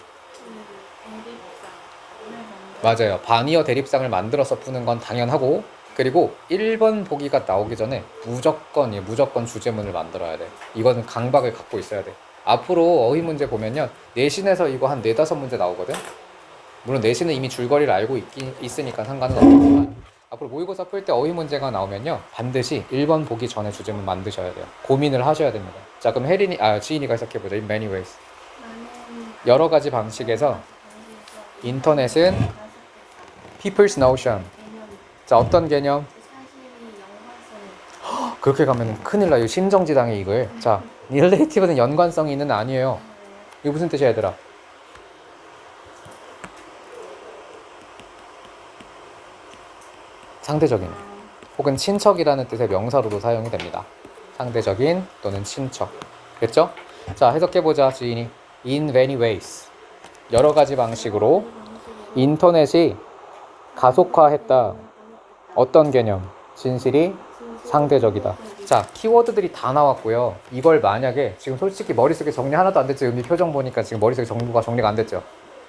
맞아요. 반의어 대립상을 만들어서 푸는 건 당연하고, 그리고 1번 보기가 나오기 전에 무조건 주제문을 만들어야 돼. 이거는 강박을 갖고 있어야 돼. 앞으로 어휘 문제 보면요, 내신에서 이거 한 4-5문제 나오거든. 물론 내신은 이미 줄거리를 알고 있으니까 상관은 없지만 앞으로 모의고사 풀 때 어휘 문제가 나오면요, 반드시 1번 보기 전에 주제문 만드셔야 돼요. 고민을 하셔야 됩니다. 자, 그럼 지인이가 해석해보자. In many ways. 여러 가지 방식에서 인터넷은 people's notion. 자, 어떤 개념? 그렇게 가면 큰일 나요. 심정지당해 이걸. 자, relative는 연관성이 있는 아니에요. 이게 무슨 뜻이야, 얘들아? 상대적인 혹은 친척이라는 뜻의 명사로도 사용이 됩니다. 상대적인 또는 친척. 됐죠? 자, 해석해보자, 지인이. In many ways. 여러 가지 방식으로 인터넷이 가속화했다. 어떤 개념? 진실이 상대적이다. 자, 키워드들이 다 나왔고요. 이걸 만약에 지금 솔직히 머릿속에 정리 하나도 안 됐지? 은비 표정 보니까 지금 머릿속에 정리가 안 됐죠?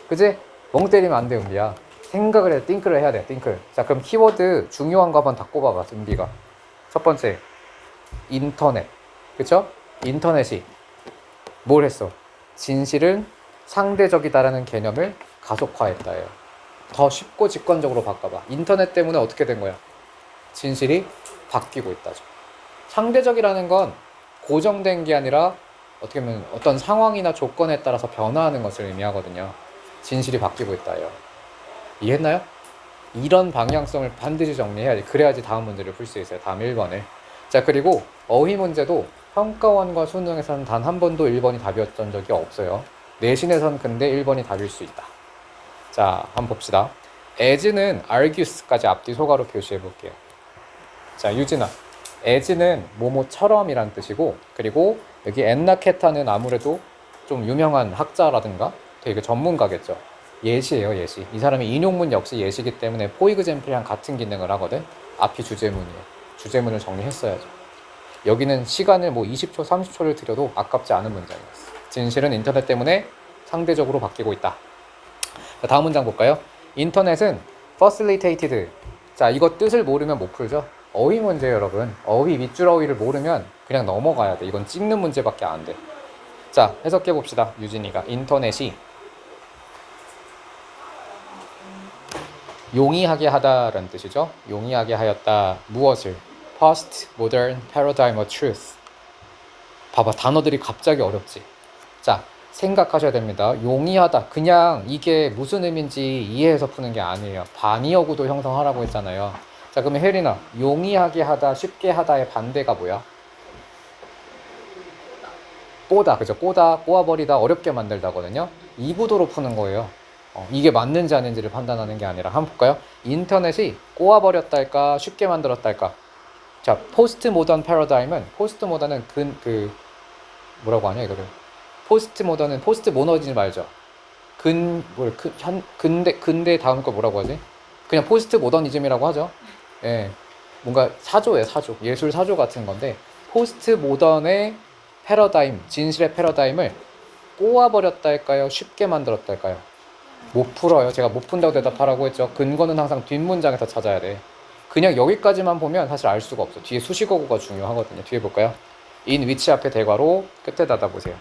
그치? 멍 때리면 안 돼, 은비야. 생각을 해, 띵크를 해야 돼, 띵크. 자, 그럼 키워드 중요한 거 한번 다 꼽아봐, 은비가. 첫 번째, 인터넷. 그쵸? 인터넷이 뭘 했어? 진실은 상대적이다라는 개념을 가속화했다예요. 더 쉽고 직관적으로 바꿔봐. 인터넷 때문에 어떻게 된 거야? 진실이 바뀌고 있다죠. 상대적이라는 건 고정된 게 아니라 어떻게 보면 어떤 상황이나 조건에 따라서 변화하는 것을 의미하거든요. 진실이 바뀌고 있다요. 이해했나요? 이런 방향성을 반드시 정리해야지. 그래야지 다음 문제를 풀 수 있어요. 다음 1번을. 자, 그리고 어휘 문제도 평가원과 수능에서는 단 한 번도 1번이 답이었던 적이 없어요. 내신에선 근데 1번이 답일 수 있다. 자, 한번 봅시다. as는 argues까지 앞뒤 소가로 표시해 볼게요. 자, 유진아. as는 뭐뭐처럼이란 뜻이고, 그리고 여기 엔나케타는 아무래도 좀 유명한 학자라든가 되게 전문가겠죠. 예시예요, 예시. 이 사람의 인용문 역시 예시이기 때문에 포이그젠플이랑 같은 기능을 하거든. 앞이 주제문이에요. 주제문을 정리했어야죠. 여기는 시간을 뭐 20초, 30초를 들여도 아깝지 않은 문장이었어. 진실은 인터넷 때문에 상대적으로 바뀌고 있다. 자, 다음 문장 볼까요? 인터넷은 facilitated. 자, 이거 뜻을 모르면 못 풀죠. 어휘 문제예요, 여러분. 어휘, 밑줄 어휘를 모르면 그냥 넘어가야 돼. 이건 찍는 문제밖에 안 돼. 자, 해석해 봅시다. 유진이가. 인터넷이 용이하게 하다라는 뜻이죠. 용이하게 하였다. 무엇을? Post modern paradigm of truth. 봐봐, 단어들이 갑자기 어렵지. 자, 생각하셔야 됩니다. 용이하다. 그냥 이게 무슨 의미인지 이해해서 푸는 게 아니에요. 반의어구도 형성하라고 했잖아요. 자, 그러면 혜린아, 용이하게 하다, 쉽게 하다의 반대가 뭐야? 꼬다, 그죠? 꼬다, 꼬아버리다, 어렵게 만들다거든요. 이 구도로 푸는 거예요. 이게 맞는지 아닌지를 판단하는 게 아니라. 한번 볼까요? 인터넷이 꼬아버렸다 할까, 쉽게 만들었다 할까? 자, 포스트 모던 패러다임은, 포스트 모던은 뭐라고 하냐, 이거를. 포스트 모던은, 포스트 모더니즘 알죠? 근대 다음 거 뭐라고 하지? 그냥 포스트 모더니즘이라고 하죠. 예. 뭔가 사조예요, 사조. 예술 사조 같은 건데, 포스트 모던의 패러다임, 진실의 패러다임을 꼬아버렸다 할까요? 쉽게 만들었다 할까요? 못 풀어요. 제가 못 푼다고 대답하라고 했죠. 근거는 항상 뒷문장에서 찾아야 돼. 그냥 여기까지만 보면 사실 알 수가 없어. 뒤에 수식어구가 중요하거든요. 뒤에 볼까요? in which 앞에 대괄호 끝에 닫아보세요.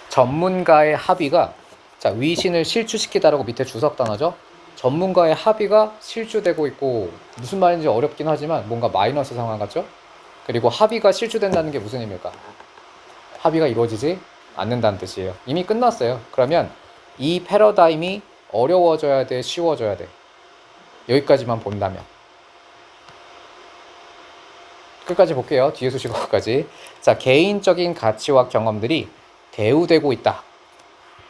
전문가의 합의가, 자, 위신을 실추시키다라고 밑에 주석 단어죠. 전문가의 합의가 실추되고 있고, 무슨 말인지 어렵긴 하지만 뭔가 마이너스 상황 같죠? 그리고 합의가 실추된다는 게 무슨 의미일까? 합의가 이루어지지 않는다는 뜻이에요. 이미 끝났어요. 그러면 이 패러다임이 어려워져야 돼, 쉬워져야 돼? 여기까지만 본다면. 끝까지 볼게요. 뒤에 수식어까지. 자, 개인적인 가치와 경험들이 대우되고 있다.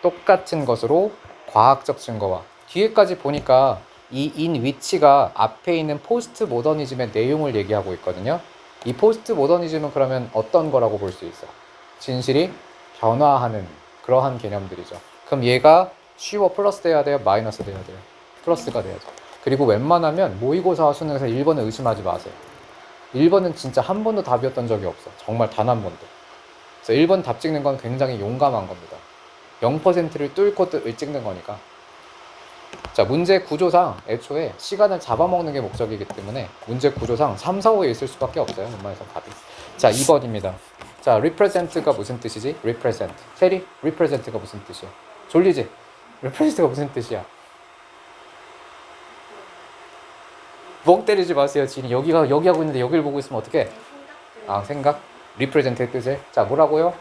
똑같은 것으로 과학적 증거와. 뒤에까지 보니까 이 in which가 앞에 있는 포스트 모더니즘의 내용을 얘기하고 있거든요. 이 포스트 모더니즘은 그러면 어떤 거라고 볼 수 있어? 진실이 변화하는 그러한 개념들이죠. 그럼 얘가 쉬워 플러스 돼야 돼요? 마이너스 돼야 돼요? 플러스가 돼야죠. 그리고 웬만하면 모의고사와 수능에서 1번은 의심하지 마세요. 1번은 진짜 한 번도 답이었던 적이 없어. 정말 단 한 번도. 그래서 1번 답 찍는 건 굉장히 용감한 겁니다. 0%를 뚫고 찍는 거니까. 자, 문제 구조상 애초에 시간을 잡아먹는 게 목적이기 때문에 문제 구조상 3, 4, 5에 있을 수밖에 없어요. 웬만해서 답이. 자, 2번입니다. 자, represent가 무슨 뜻이지? represent. 세리? represent가 무슨 뜻이야? 졸리지? represent가 무슨 뜻이야? 멍 때리지 마세요. 지금 여기 하고 있는데 여기를 보고 있으면 어떡해? 아, 생각? represent의 뜻을. 자, 뭐라고요?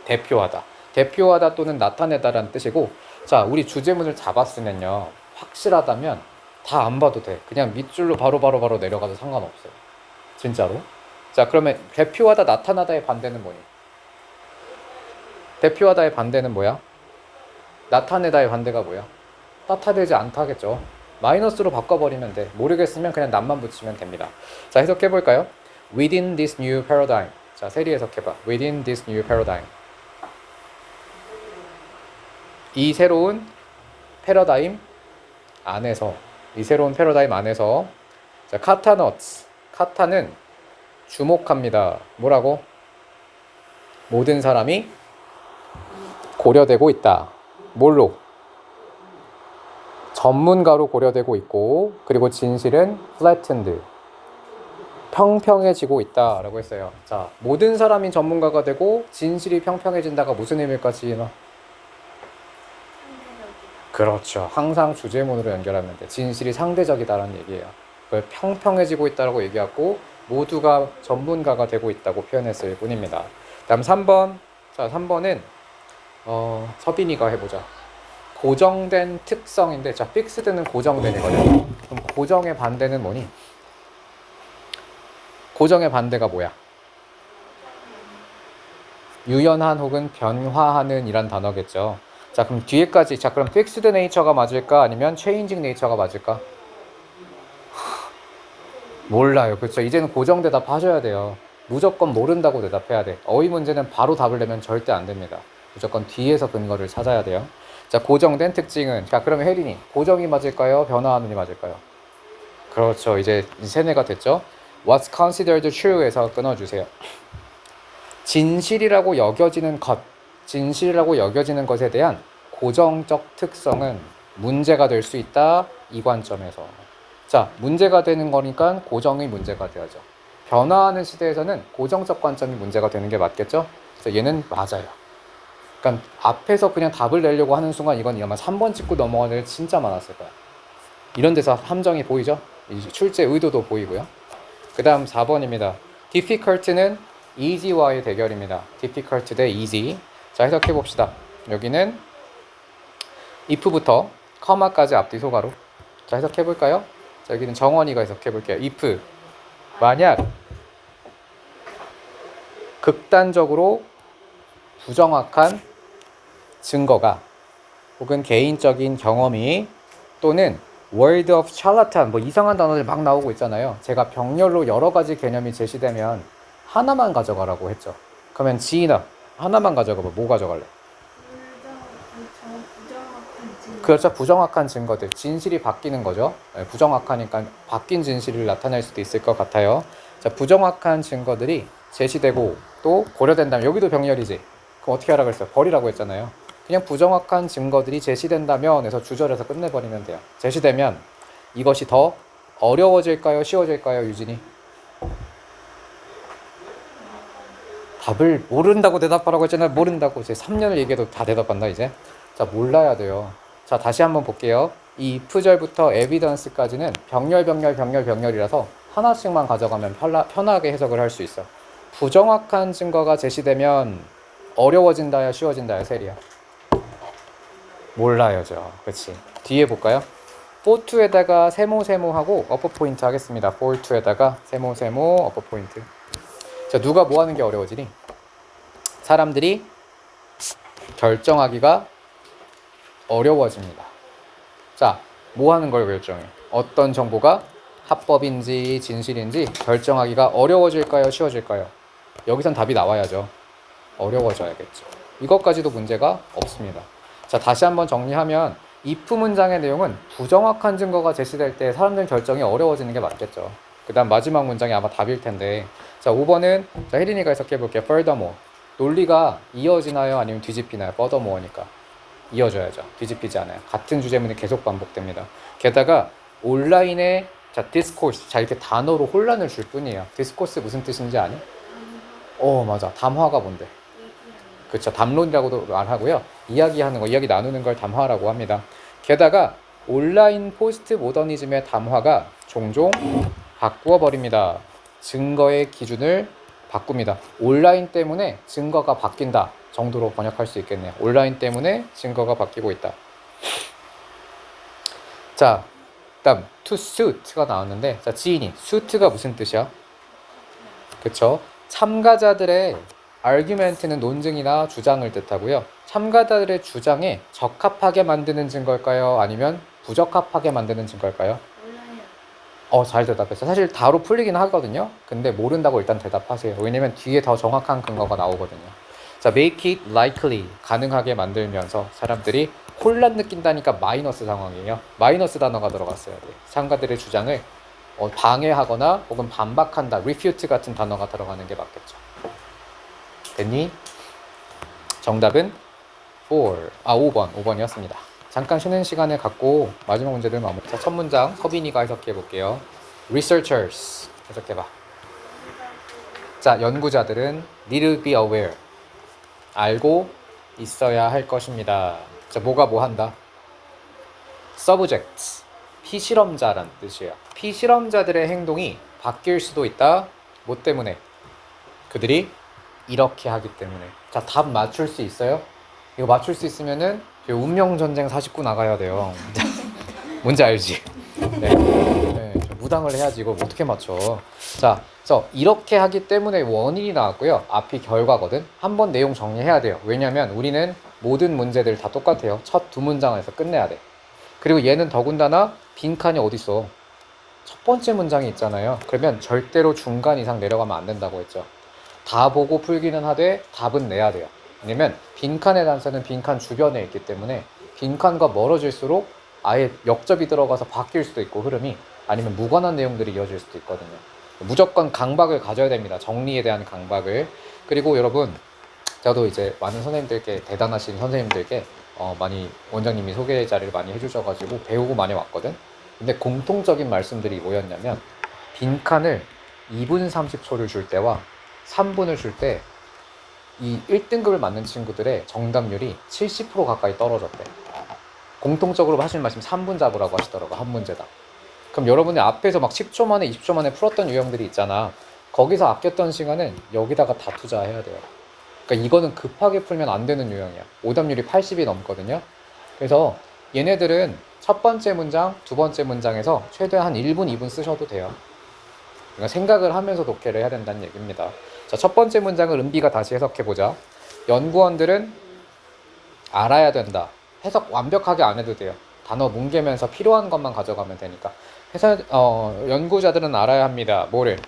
대표하다. 대표하다 또는 나타내다라는 뜻이고, 자, 우리 주제문을 잡았으면요, 확실하다면 다 안 봐도 돼. 그냥 밑줄로 바로 내려가도 상관없어요. 진짜로. 자, 그러면 대표하다, 나타나다의 반대는 뭐니? 대표하다의 반대는 뭐야? 나타내다의 반대가 뭐야? 나타내지 않다겠죠. 마이너스로 바꿔버리면 돼. 모르겠으면 그냥 낫만 붙이면 됩니다. 자, 해석해볼까요? Within this new paradigm. 자, 세리 해석해봐. Within this new paradigm. 이 새로운 패러다임 안에서, 자, 카타너츠. 카타는 주목합니다. 뭐라고? 모든 사람이 고려되고 있다. 뭘로? 전문가로 고려되고 있고, 그리고 진실은 flattened. 평평해지고 있다라고 했어요. 자, 모든 사람이 전문가가 되고 진실이 평평해진다가 무슨 의미일까, 지인아? 그렇죠. 항상 주제문으로 연결하면 돼. 진실이 상대적이다라는 얘기예요. 평평해지고 있다라고 얘기하고 모두가 전문가가 되고 있다고 표현했을 뿐입니다. 다음 3번. 자, 3번은 서빈이가 해보자. 고정된 특성인데, 자, fixed는 고정된이거든. 그럼 고정의 반대는 뭐니? 고정의 반대가 뭐야? 유연한 혹은 변화하는 이란 단어겠죠. 자, 그럼 뒤에까지, 자, 그럼 fixed nature가 맞을까? 아니면 changing nature가 맞을까? 몰라요. 그렇죠. 이제는 고정 대답 하셔야 돼요. 무조건 모른다고 대답해야 돼. 어휘 문제는 바로 답을 내면 절대 안 됩니다. 무조건 뒤에서 근거를 찾아야 돼요. 자, 고정된 특징은, 자, 그러면 혜린이 고정이 맞을까요? 변화하는이 맞을까요? 그렇죠. 이제 세뇌가 됐죠. What's considered true에서 끊어주세요. 진실이라고 여겨지는 것, 진실이라고 여겨지는 것에 대한 고정적 특성은 문제가 될 수 있다. 이 관점에서. 자, 문제가 되는 거니까 고정이 문제가 되어야죠. 변화하는 시대에서는 고정적 관점이 문제가 되는 게 맞겠죠? 그래서 얘는 맞아요. 그러니까 앞에서 그냥 답을 내려고 하는 순간 이건 아마 3번 찍고 넘어가는 애 진짜 많았을 거야. 이런 데서 함정이 보이죠? 출제 의도도 보이고요. 그 다음 4번입니다. difficult는 easy와의 대결입니다. difficult 대 easy. 자, 해석해 봅시다. 여기는 if부터 커마까지 앞뒤 소가로. 자, 해석해 볼까요? 자, 여기는 정원이가 해석해 볼게요. if 만약 극단적으로 부정확한 증거가 혹은 개인적인 경험이 또는 word of charlatan 뭐 이상한 단어들 막 나오고 있잖아요. 제가 병렬로 여러 가지 개념이 제시되면 하나만 가져가라고 했죠. 그러면 지인아 하나만 가져가봐. 뭐 가져갈래? 부정확한 증거. 그렇죠. 부정확한 증거들. 진실이 바뀌는 거죠. 부정확하니까 바뀐 진실을 나타낼 수도 있을 것 같아요. 자, 부정확한 증거들이 제시되고 또 고려된다면 여기도 병렬이지. 그럼 어떻게 하라 그랬어요? 버리라고 했잖아요. 그냥 부정확한 증거들이 제시된다면 해서 주절에서 끝내버리면 돼요. 제시되면 이것이 더 어려워질까요? 쉬워질까요? 유진이? 답을 모른다고 대답하라고 했잖아요. 모른다고. 이제 3년을 얘기해도 다 대답한다 이제. 자, 몰라야 돼요. 자, 다시 한번 볼게요. 이 if절부터 evidence까지는 병렬이라서 하나씩만 가져가면 편하게 해석을 할 수 있어. 부정확한 증거가 제시되면 어려워진다야 쉬워진다야 세리야? 몰라요죠. 그렇지. 뒤에 볼까요? for to에다가 세모하고 어퍼 포인트 하겠습니다. for to에다가 세모 어퍼 포인트. 자, 누가 뭐 하는 게 어려워지니? 사람들이 결정하기가 어려워집니다. 자, 뭐 하는 걸 결정해? 어떤 정보가 합법인지 진실인지 결정하기가 어려워질까요? 쉬워질까요? 여기선 답이 나와야죠. 어려워져야겠죠. 이것까지도 문제가 없습니다. 자, 다시 한번 정리하면 if 문장의 내용은 부정확한 증거가 제시될 때 사람들 결정이 어려워지는 게 맞겠죠. 그 다음 마지막 문장이 아마 답일 텐데, 자, 5번은 자, 혜린이가 해석해 볼게요. furthermore. 논리가 이어지나요? 아니면 뒤집히나요? furthermore니까 이어져야죠. 뒤집히지 않아요. 같은 주제문이 계속 반복됩니다. 게다가 온라인에 자, discourse. 자, 이렇게 단어로 혼란을 줄 뿐이에요. discourse 무슨 뜻인지 아니? 맞아. 담화가 뭔데? 그렇죠. 담론이라고도 말하고요. 이야기하는 거, 이야기 나누는 걸 담화라고 합니다. 게다가 온라인 포스트 모더니즘의 담화가 종종 바꾸어 버립니다. 증거의 기준을 바꿉니다. 온라인 때문에 증거가 바뀐다 정도로 번역할 수 있겠네요. 온라인 때문에 증거가 바뀌고 있다. 자, 다음 to suit가 나왔는데, 자, 지인이 suit가 무슨 뜻이야? 그쵸? 참가자들의 argument는 논증이나 주장을 뜻하고요. 참가자들의 주장에 적합하게 만드는 증거일까요? 아니면 부적합하게 만드는 증거일까요? 몰라요. 잘 대답했어. 사실 다로 풀리긴 하거든요. 근데 모른다고 일단 대답하세요. 왜냐면 뒤에 더 정확한 근거가 나오거든요. 자, make it likely, 가능하게 만들면서 사람들이 혼란 느낀다니까 마이너스 상황이에요. 마이너스 단어가 들어갔어야 돼요. 참가들의 주장을 방해하거나 혹은 반박한다, refute 같은 단어가 들어가는 게 맞겠죠. 됐니? 정답은 5번이었습니다. 잠깐 쉬는 시간을 갖고 마지막 문제를 마무리. 자, 첫 문장 서빈이가 해석해 볼게요. Researchers 해석해봐. 자, 연구자들은 need to be aware, 알고 있어야 할 것입니다. 자, 뭐가 뭐 한다? Subjects, 피실험자란 뜻이에요. 피실험자들의 행동이 바뀔 수도 있다, 뭐 때문에? 그들이 이렇게 하기 때문에. 자, 답 맞출 수 있어요? 이거 맞출 수 있으면은 운명전쟁 49 나가야 돼요. 뭔지 알지? 네. 네, 무당을 해야지 이걸 어떻게 맞춰. 자, 그래서 이렇게 하기 때문에 원인이 나왔고요. 앞이 결과거든. 한번 내용 정리해야 돼요. 왜냐면 우리는 모든 문제들 다 똑같아요. 첫 두 문장에서 끝내야 돼. 그리고 얘는 더군다나 빈칸이 어딨어. 첫 번째 문장이 있잖아요. 그러면 절대로 중간 이상 내려가면 안 된다고 했죠. 다 보고 풀기는 하되 답은 내야 돼요. 왜냐면 빈칸의 단서는 빈칸 주변에 있기 때문에 빈칸과 멀어질수록 아예 역접이 들어가서 바뀔 수도 있고 흐름이, 아니면 무관한 내용들이 이어질 수도 있거든요. 무조건 강박을 가져야 됩니다. 정리에 대한 강박을. 그리고 여러분, 저도 이제 많은 선생님들께, 대단하신 선생님들께 많이 원장님이 소개 자리를 많이 해주셔가지고 배우고 많이 왔거든. 근데 공통적인 말씀들이 뭐였냐면, 빈칸을 2분 30초를 줄 때와 3분을 줄 때 이 1등급을 맞는 친구들의 정답률이 70% 가까이 떨어졌대. 공통적으로 하시는 말씀 3분 잡으라고 하시더라고, 한 문제당. 그럼 여러분이 앞에서 막 10초 만에 20초 만에 풀었던 유형들이 있잖아. 거기서 아꼈던 시간은 여기다가 다 투자해야 돼요. 그러니까 이거는 급하게 풀면 안 되는 유형이야. 오답률이 80이 넘거든요. 그래서 얘네들은 첫 번째 문장, 두 번째 문장에서 최대한 한 1분, 2분 쓰셔도 돼요. 그러니까 생각을 하면서 독해를 해야 된다는 얘기입니다. 자, 첫 번째 문장을 은비가 다시 해석해보자. 연구원들은 알아야 된다. 해석 완벽하게 안 해도 돼요. 단어 뭉개면서 필요한 것만 가져가면 되니까. 연구자들은 알아야 합니다. 뭐를?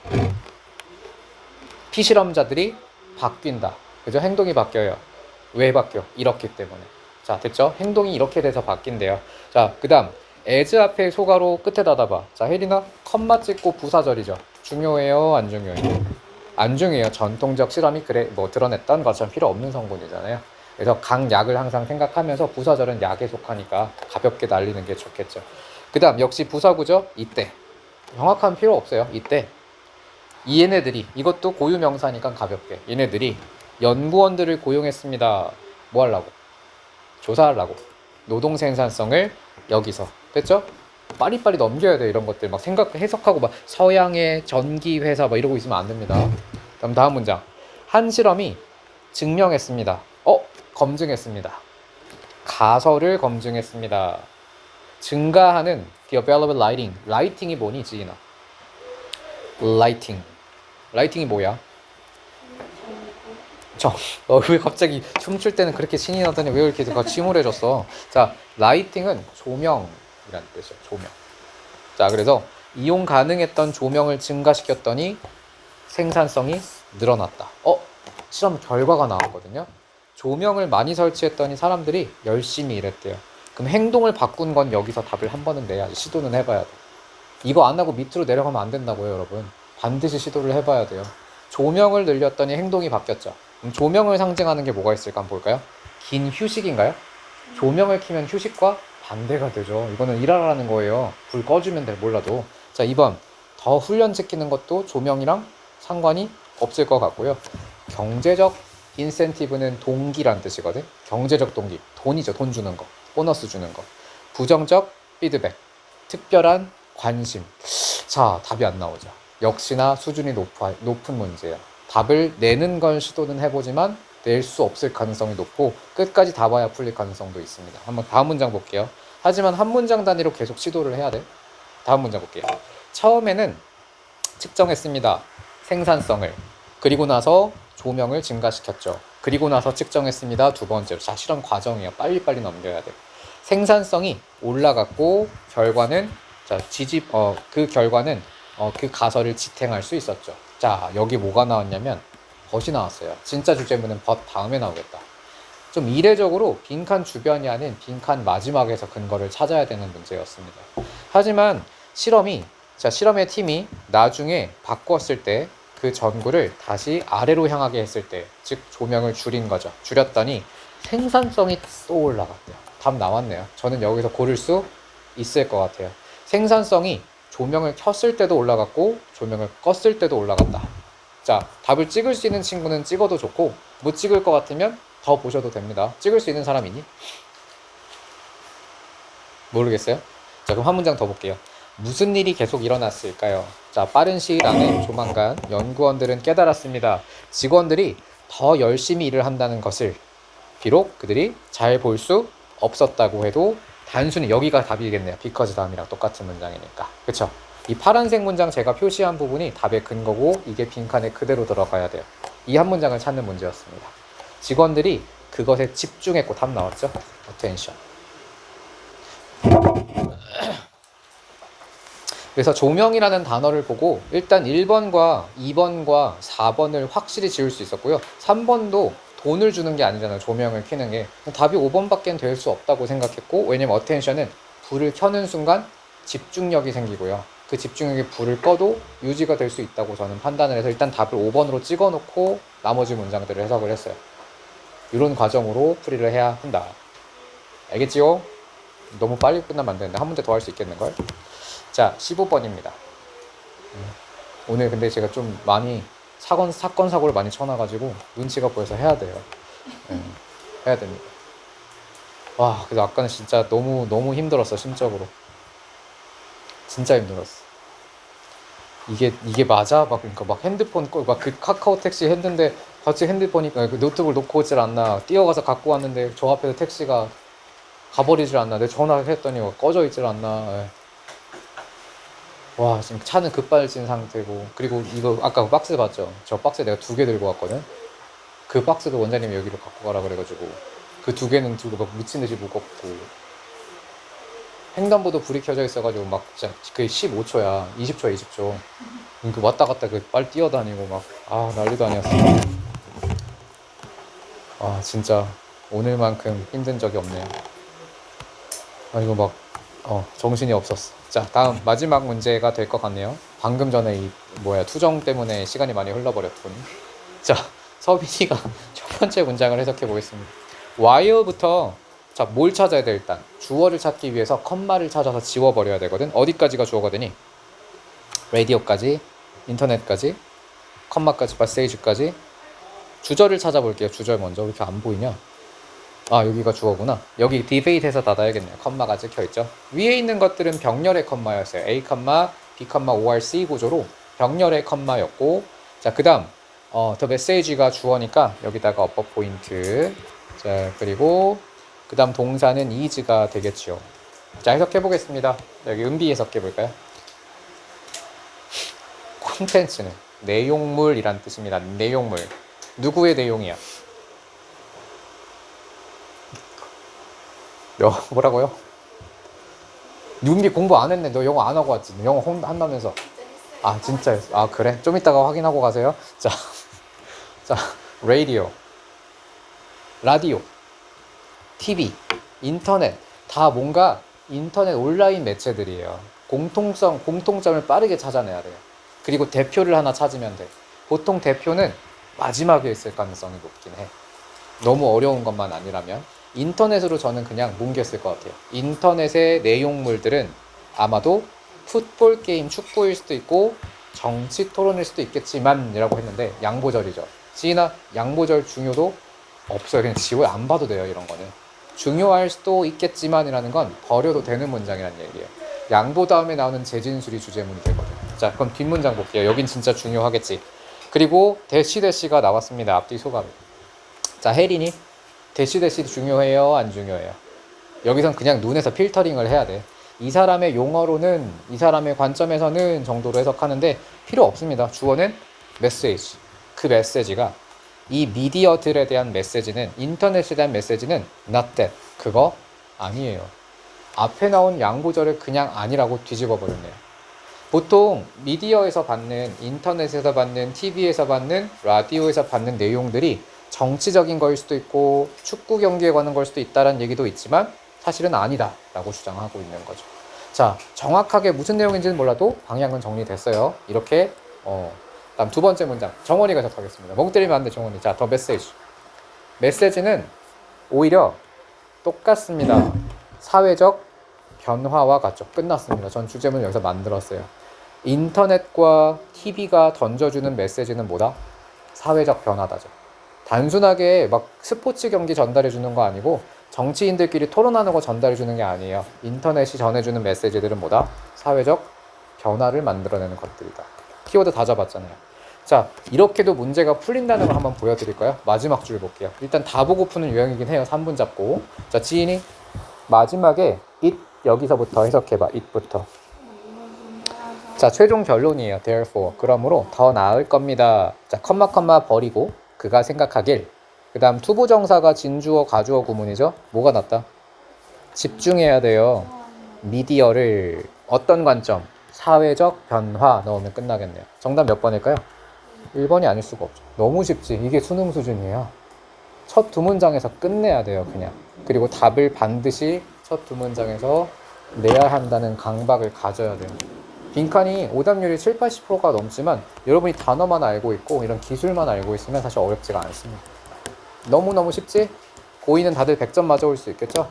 피실험자들이 바뀐다. 그죠? 행동이 바뀌어요. 왜 바뀌어? 이렇기 때문에. 자, 됐죠? 행동이 이렇게 돼서 바뀐대요. 자, 그 다음 as 앞에 소가로 끝에다 봐. 자, 혜린아, 컴마 찍고 부사절이죠. 중요해요? 안 중요해요? 안 중요해요. 전통적 실험이 드러냈던 것처럼 필요 없는 성분이잖아요. 그래서 강약을 항상 생각하면서 부사절은 약에 속하니까 가볍게 날리는 게 좋겠죠. 그 다음 역시 부사구죠. 이때. 정확한 필요 없어요. 이때. 얘네들이, 이것도 고유명사니까 가볍게, 얘네들이 연구원들을 고용했습니다. 뭐 하려고? 조사하려고. 노동 생산성을 여기서. 됐죠? 빠리빠리 넘겨야 돼. 이런 것들 막 해석하고 막 서양의 전기 회사 막 이러고 있으면 안 됩니다. 다음 문장. 한 실험이 증명했습니다. 검증했습니다. 가설을 검증했습니다. 증가하는 the available lighting. 라이팅이 뭐니, 지인아? 라이팅이 뭐야? 왜 갑자기 춤출 때는 그렇게 신이 나더니 왜 이렇게 침울해졌어? 자, 라이팅은 조명이라는 뜻이에요. 조명. 자, 그래서 이용 가능했던 조명을 증가시켰더니 생산성이 늘어났다. 실험 결과가 나왔거든요. 조명을 많이 설치했더니 사람들이 열심히 일했대요. 그럼 행동을 바꾼 건 여기서 답을 한 번은 내야지. 시도는 해봐야 돼. 이거 안 하고 밑으로 내려가면 안 된다고요, 여러분. 반드시 시도를 해봐야 돼요. 조명을 늘렸더니 행동이 바뀌었죠. 그럼 조명을 상징하는 게 뭐가 있을까 한번 볼까요? 긴 휴식인가요? 조명을 켜면 휴식과 반대가 되죠. 이거는 일하라는 거예요. 불 꺼주면 돼, 몰라도. 자, 2번. 더 훈련시키는 것도 조명이랑 상관이 없을 것 같고요. 경제적 인센티브는 동기란 뜻이거든. 경제적 동기, 돈이죠. 돈 주는 거, 보너스 주는 거. 부정적 피드백, 특별한 관심. 자, 답이 안 나오죠. 역시나 수준이 높은 문제예요. 답을 내는 걸 시도는 해보지만 낼 수 없을 가능성이 높고 끝까지 다 봐야 풀릴 가능성도 있습니다. 한번 다음 문장 볼게요. 하지만 한 문장 단위로 계속 시도를 해야 돼. 다음 문장 볼게요. 처음에는 측정했습니다. 생산성을. 그리고 나서 조명을 증가시켰죠. 그리고 나서 측정했습니다. 두 번째로. 자, 실험 과정이에요. 빨리빨리 넘겨야 돼. 생산성이 올라갔고 결과는 그 결과는 그 가설을 지탱할 수 있었죠. 자, 여기 뭐가 나왔냐면 벗이 나왔어요. 진짜 주제문은 벗 다음에 나오겠다. 좀 이례적으로 빈칸 주변이 아닌 빈칸 마지막에서 근거를 찾아야 되는 문제였습니다. 하지만 실험의 팀이 나중에 바꿨을 때 그 전구를 다시 아래로 향하게 했을 때, 즉 조명을 줄인 거죠. 줄였더니 생산성이 또 올라갔대요. 답 나왔네요. 저는 여기서 고를 수 있을 것 같아요. 생산성이 조명을 켰을 때도 올라갔고 조명을 껐을 때도 올라갔다. 자, 답을 찍을 수 있는 친구는 찍어도 좋고 못 찍을 것 같으면 더 보셔도 됩니다. 찍을 수 있는 사람 있니? 모르겠어요? 자, 그럼 한 문장 더 볼게요. 무슨 일이 계속 일어났을까요? 자, 빠른 시일 안에 조만간 연구원들은 깨달았습니다. 직원들이 더 열심히 일을 한다는 것을. 비록 그들이 잘 볼 수 없었다고 해도 단순히 여기가 답이겠네요. because 다음이랑 똑같은 문장이니까. 그쵸? 이 파란색 문장 제가 표시한 부분이 답의 근거고 이게 빈칸에 그대로 들어가야 돼요. 이 한 문장을 찾는 문제였습니다. 직원들이 그것에 집중했고 답 나왔죠? attention. 그래서 조명이라는 단어를 보고 일단 1번과 2번과 4번을 확실히 지울 수 있었고요. 3번도 돈을 주는 게 아니잖아요. 조명을 켜는 게. 답이 5번밖에 될 수 없다고 생각했고, 왜냐면 attention은 불을 켜는 순간 집중력이 생기고요. 그 집중력이 불을 꺼도 유지가 될 수 있다고 저는 판단을 해서 일단 답을 5번으로 찍어놓고 나머지 문장들을 해석을 했어요. 이런 과정으로 풀이를 해야 한다. 알겠지요? 너무 빨리 끝나면 안 되는데 한 문제 더 할 수 있겠는걸? 자, 15번입니다. 오늘 근데 제가 좀 많이 사건 사고를 많이 쳐놔가지고 눈치가 보여서 해야 돼요. 해야 됩니다. 와, 그래서 아까는 진짜 너무 힘들었어. 심적으로 진짜 힘들었어. 이게 맞아? 그러니까 막 핸드폰 막 그 카카오 택시 했는데 같이 핸드폰이 그 노트북을 놓고 오질 않나. 뛰어가서 갖고 왔는데 저 앞에서 택시가 가버리질 않나. 내 전화를 했더니 꺼져 있질 않나. 와, 지금 차는 급발진 상태고. 그리고 이거 아까 그 박스 봤죠? 저 박스 내가 2개 들고 왔거든. 그 박스도 원장님이 여기로 갖고 가라 그래가지고 그 2개는 들고 막 미친 듯이 무겁고, 횡단보도 불이 켜져 있어가지고 막 진짜 그게 15초야 20초야 20초. 그 왔다 갔다 그 빨리 뛰어다니고 막 난리도 아니었어. 진짜 오늘만큼 힘든 적이 없네요. 이거 막 정신이 없었어. 자, 다음 마지막 문제가 될 것 같네요. 방금 전에 이 투정 때문에 시간이 많이 흘러버렸군. 자, 서빈이가 첫 번째 문장을 해석해 보겠습니다. while부터 자, 뭘 찾아야 돼? 일단 주어를 찾기 위해서 컴마를 찾아서 지워버려야 되거든. 어디까지가 주어가 되니? 라디오까지, 인터넷까지, 컴마까지, 메시지까지. 주절을 찾아볼게요. 주절 먼저. 왜 이렇게 안 보이냐? 여기가 주어구나. 여기 디베이트에서 닫아야겠네요. 컴마가 찍혀있죠. 위에 있는 것들은 병렬의 컴마였어요. A, B, OR, C 구조로 병렬의 컴마였고, 자, 그 다음 the message가 주어니까 여기다가 upper 포인트. 자, 그리고 그 다음 동사는 is가 되겠죠. 자, 해석해 보겠습니다. 여기 은비 해석해 볼까요? 콘텐츠는 내용물이란 뜻입니다. 내용물. 누구의 내용이야? 뭐라고요? 윤비 공부 안 했네. 너 영어 안 하고 왔지? 너 영어 한다면서. 진짜였어. 그래? 좀 이따가 확인하고 가세요. 자, 라디오, TV, 인터넷. 다 뭔가 인터넷 온라인 매체들이에요. 공통점을 빠르게 찾아내야 돼요. 그리고 대표를 하나 찾으면 돼. 보통 대표는 마지막에 있을 가능성이 높긴 해. 너무 어려운 것만 아니라면. 인터넷으로 저는 그냥 뭉갰을 것 같아요. 인터넷의 내용물들은 아마도 풋볼 게임, 축구일 수도 있고 정치 토론일 수도 있겠지만 이라고 했는데 양보절이죠. 지인아, 양보절 중요도 없어요. 그냥 지워 안 봐도 돼요. 이런 거는 중요할 수도 있겠지만이라는 건 버려도 되는 문장이라는 얘기예요. 양보 다음에 나오는 재진술이 주제문이 되거든요. 자, 그럼 뒷문장 볼게요. 여긴 진짜 중요하겠지. 그리고 대시가 나왔습니다. 앞뒤 소감. 자, 혜린이 대시 중요해요? 안 중요해요? 여기선 그냥 눈에서 필터링을 해야 돼. 이 사람의 용어로는, 이 사람의 관점에서는 정도로 해석하는데 필요 없습니다. 주어는 메시지. 그 메시지가 이 미디어들에 대한 메시지는, 인터넷에 대한 메시지는 not that. 그거 아니에요. 앞에 나온 양보절을 그냥 아니라고 뒤집어 버렸네요. 보통 미디어에서 받는, 인터넷에서 받는, TV에서 받는, 라디오에서 받는 내용들이 정치적인 거일 수도 있고 축구 경기에 관한 걸 수도 있다는 얘기도 있지만 사실은 아니다 라고 주장하고 있는 거죠. 자, 정확하게 무슨 내용인지는 몰라도 방향은 정리됐어요. 이렇게 다음 두 번째 문장 정원이가 해석하겠습니다. 멍 때리면 안 돼, 정원이. 자, 더 메시지. 메시지는 오히려 똑같습니다. 사회적 변화와 같죠. 끝났습니다. 전 주제문을 여기서 만들었어요. 인터넷과 TV가 던져주는 메시지는 뭐다? 사회적 변화다죠. 단순하게 막 스포츠 경기 전달해 주는 거 아니고 정치인들끼리 토론하는 거 전달해 주는 게 아니에요. 인터넷이 전해주는 메시지들은 뭐다? 사회적 변화를 만들어내는 것들이다. 키워드 다 잡았잖아요. 자, 이렇게도 문제가 풀린다는 걸 한번 보여드릴까요? 마지막 줄 볼게요. 일단 다 보고 푸는 유형이긴 해요. 3분 잡고. 자, 지인이 마지막에 it 여기서부터 해석해봐. it부터. 자, 최종 결론이에요. therefore. 그러므로 더 나을 겁니다. 자, 컴마 버리고 그가 생각하길. 그 다음 투부정사가 진주어 가주어 구문이죠. 뭐가 낫다? 집중해야 돼요. 미디어를 어떤 관점? 사회적 변화 넣으면 끝나겠네요. 정답 몇 번일까요? 1번이 아닐 수가 없죠. 너무 쉽지. 이게 수능 수준이에요. 첫 두 문장에서 끝내야 돼요. 그냥. 그리고 답을 반드시 첫 두 문장에서 내야 한다는 강박을 가져야 돼요. 빈칸이 오답률이 7, 80%가 넘지만 여러분이 단어만 알고 있고 이런 기술만 알고 있으면 사실 어렵지가 않습니다. 너무너무 쉽지? 고2는 다들 100점 맞아올 수 있겠죠?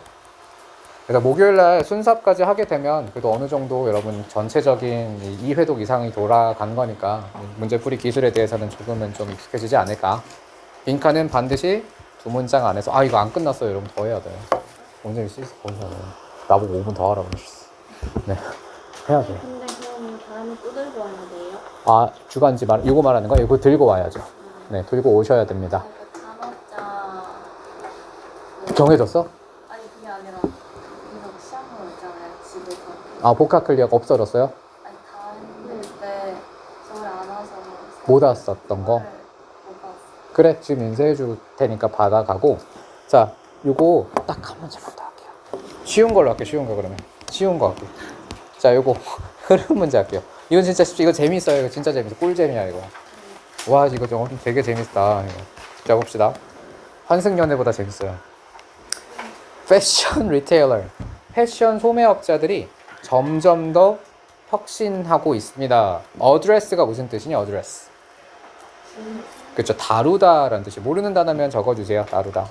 그래서 목요일날 순삽까지 하게 되면 그래도 어느 정도 여러분 전체적인 2회독 이상이 돌아간 거니까 문제풀이 기술에 대해서는 조금은 좀 익숙해지지 않을까. 빈칸은 반드시 두 문장 안에서 이거 안 끝났어요. 여러분 더 해야 돼요. 오늘 시스 보셔야 돼요. 나보고 5분 더 하라고 하셨어. 네, 해야 돼요. 근데 그럼 다음에 또 들고 와야 돼요? 주간지 이거 말하는 거예요? 이거 들고 와야죠. 네, 들고 오셔야 됩니다. 그 단어장 정해졌어? 아니 그게 아니라 이거 시험을 있잖아요 집에서. 복합 클리어가 없어졌어요? 아니 다 했는데 그때 서울 안 와서 못 왔었던 거? 못 왔어. 그래, 지금 인쇄해 줄 테니까 받아가고. 자, 요거 딱 한 문제만 더 할게요. 쉬운 걸로 할게요. 쉬운 거 그러면. 쉬운 거 할게요. 자, 요거 흐름 문제 할게요. 이건 진짜 쉽지. 이거 재밌어요. 이거 진짜 재밌어. 꿀잼이야 이거. 와, 이거 좀 되게 재밌다. 이거. 자, 봅시다. 환승연애보다 재밌어요. 패션 리테일러. 패션 소매업자들이 점점 더 혁신하고 있습니다. 어드레스가 무슨 뜻이냐? 어드레스. 그렇죠. 다루다라는 뜻이. 모르는 단어면 적어주세요. 다루다.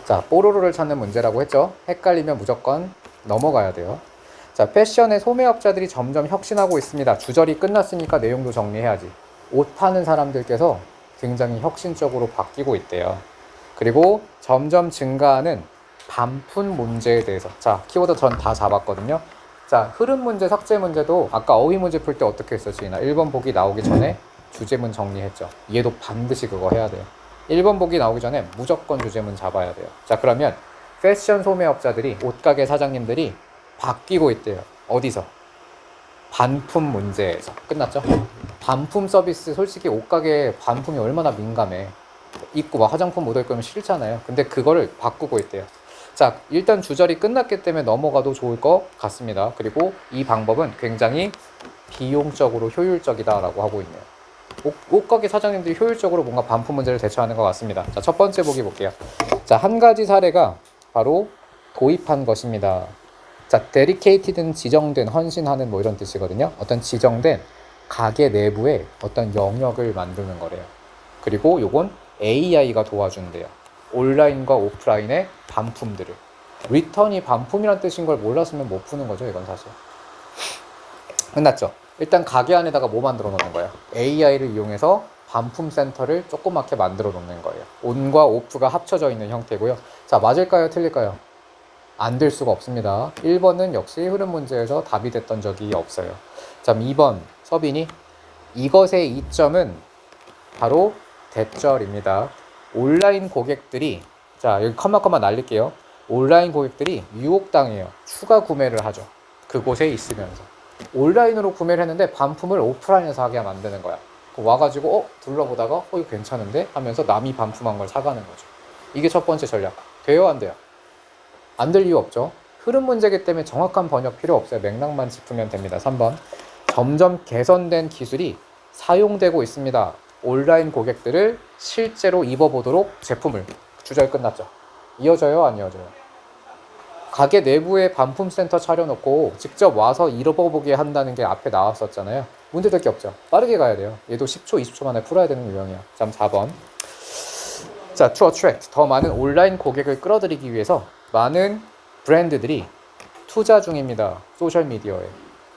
자, 뽀로로를 찾는 문제라고 했죠. 헷갈리면 무조건 넘어가야 돼요. 자, 패션의 소매업자들이 점점 혁신하고 있습니다. 주절이 끝났으니까 내용도 정리해야지. 옷 파는 사람들께서 굉장히 혁신적으로 바뀌고 있대요. 그리고 점점 증가하는 반품 문제에 대해서. 자, 키워드 전 다 잡았거든요. 자, 흐름 문제, 삭제 문제도 아까 어휘 문제 풀 때 어떻게 했어, 지인아? 1번 보기 나오기 전에 주제문 정리했죠. 얘도 반드시 그거 해야 돼요. 1번 보기 나오기 전에 무조건 주제문 잡아야 돼요. 자, 그러면 패션 소매업자들이, 옷가게 사장님들이 바뀌고 있대요. 어디서? 반품 문제에서. 끝났죠? 반품 서비스, 솔직히 옷가게 반품이 얼마나 민감해. 입고 막 화장품 묻을 거면 싫잖아요. 근데 그거를 바꾸고 있대요. 자, 일단 주절이 끝났기 때문에 넘어가도 좋을 것 같습니다. 그리고 이 방법은 굉장히 비용적으로 효율적이다라고 하고 있네요. 옷가게 사장님들이 효율적으로 뭔가 반품 문제를 대처하는 것 같습니다. 자, 첫 번째 보기 볼게요. 자, 한 가지 사례가 바로 도입한 것입니다. 자, dedicated는 지정된, 헌신하는 뭐 이런 뜻이거든요. 어떤 지정된 가게 내부에 어떤 영역을 만드는 거래요. 그리고 요건 AI가 도와준대요. 온라인과 오프라인의 반품들을. 리턴이 반품이란 뜻인 걸 몰랐으면 못 푸는 거죠, 이건 사실. 끝났죠? 일단 가게 안에다가 뭐 만들어 놓는 거예요? AI를 이용해서 반품 센터를 조그맣게 만들어 놓는 거예요. 온과 오프가 합쳐져 있는 형태고요. 자, 맞을까요? 틀릴까요? 안 될 수가 없습니다. 1번은 역시 흐름 문제에서 답이 됐던 적이 없어요. 자, 2번 서빈이 이것의 이점은 바로 대절입니다. 온라인 고객들이, 자, 여기 컴마 날릴게요. 온라인 고객들이 유혹당해요. 추가 구매를 하죠. 그곳에 있으면서. 온라인으로 구매를 했는데 반품을 오프라인에서 하게 만드는 거야. 와가지고 둘러보다가 이거 괜찮은데? 하면서 남이 반품한 걸 사가는 거죠. 이게 첫 번째 전략. 돼요? 안 돼요? 안 될 이유 없죠. 흐름 문제이기 때문에 정확한 번역 필요 없어요. 맥락만 짚으면 됩니다. 3번. 점점 개선된 기술이 사용되고 있습니다. 온라인 고객들을 실제로 입어보도록 제품을. 주절 끝났죠. 이어져요? 안 이어져요? 가게 내부에 반품센터 차려놓고 직접 와서 입어보게 한다는 게 앞에 나왔었잖아요. 문제될 게 없죠. 빠르게 가야 돼요. 얘도 10초, 20초 만에 풀어야 되는 유형이야. 자, 4번. 자, to attract. 더 많은 온라인 고객을 끌어들이기 위해서 많은 브랜드들이 투자 중입니다. 소셜미디어에.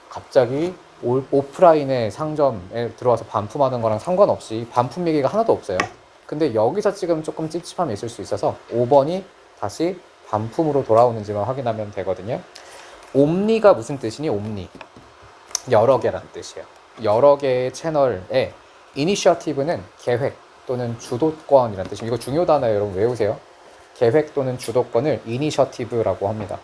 갑자기 오프라인의 상점에 들어와서 반품하는 거랑 상관없이 반품 얘기가 하나도 없어요. 근데 여기서 지금 조금 찝찝함이 있을 수 있어서 5번이 다시 반품으로 돌아오는지만 확인하면 되거든요. 옴니가 무슨 뜻이니? 옴니. 여러 개라는 뜻이에요. 여러 개의 채널에 이니셔티브는 계획 또는 주도권이라는 뜻입니다. 이거 중요 단어예요. 여러분 외우세요. 계획 또는 주도권을 이니셔티브라고 합니다.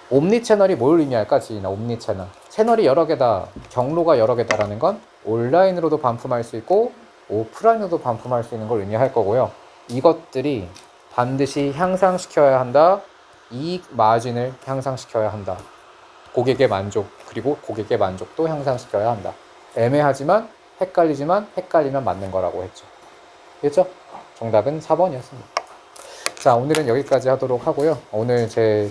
옴니 채널이 뭘 의미할까? 지인아, 옴니 채널. 채널이 여러 개다, 경로가 여러 개다라는 건 온라인으로도 반품할 수 있고 오프라인으로도 반품할 수 있는 걸 의미할 거고요. 이것들이 반드시 향상시켜야 한다. 이익 마진을 향상시켜야 한다. 고객의 만족, 그리고 고객의 만족도 향상시켜야 한다. 애매하지만 헷갈리지만 헷갈리면 맞는 거라고 했죠. 그렇죠? 정답은 4번이었습니다. 자, 오늘은 여기까지 하도록 하고요. 오늘 제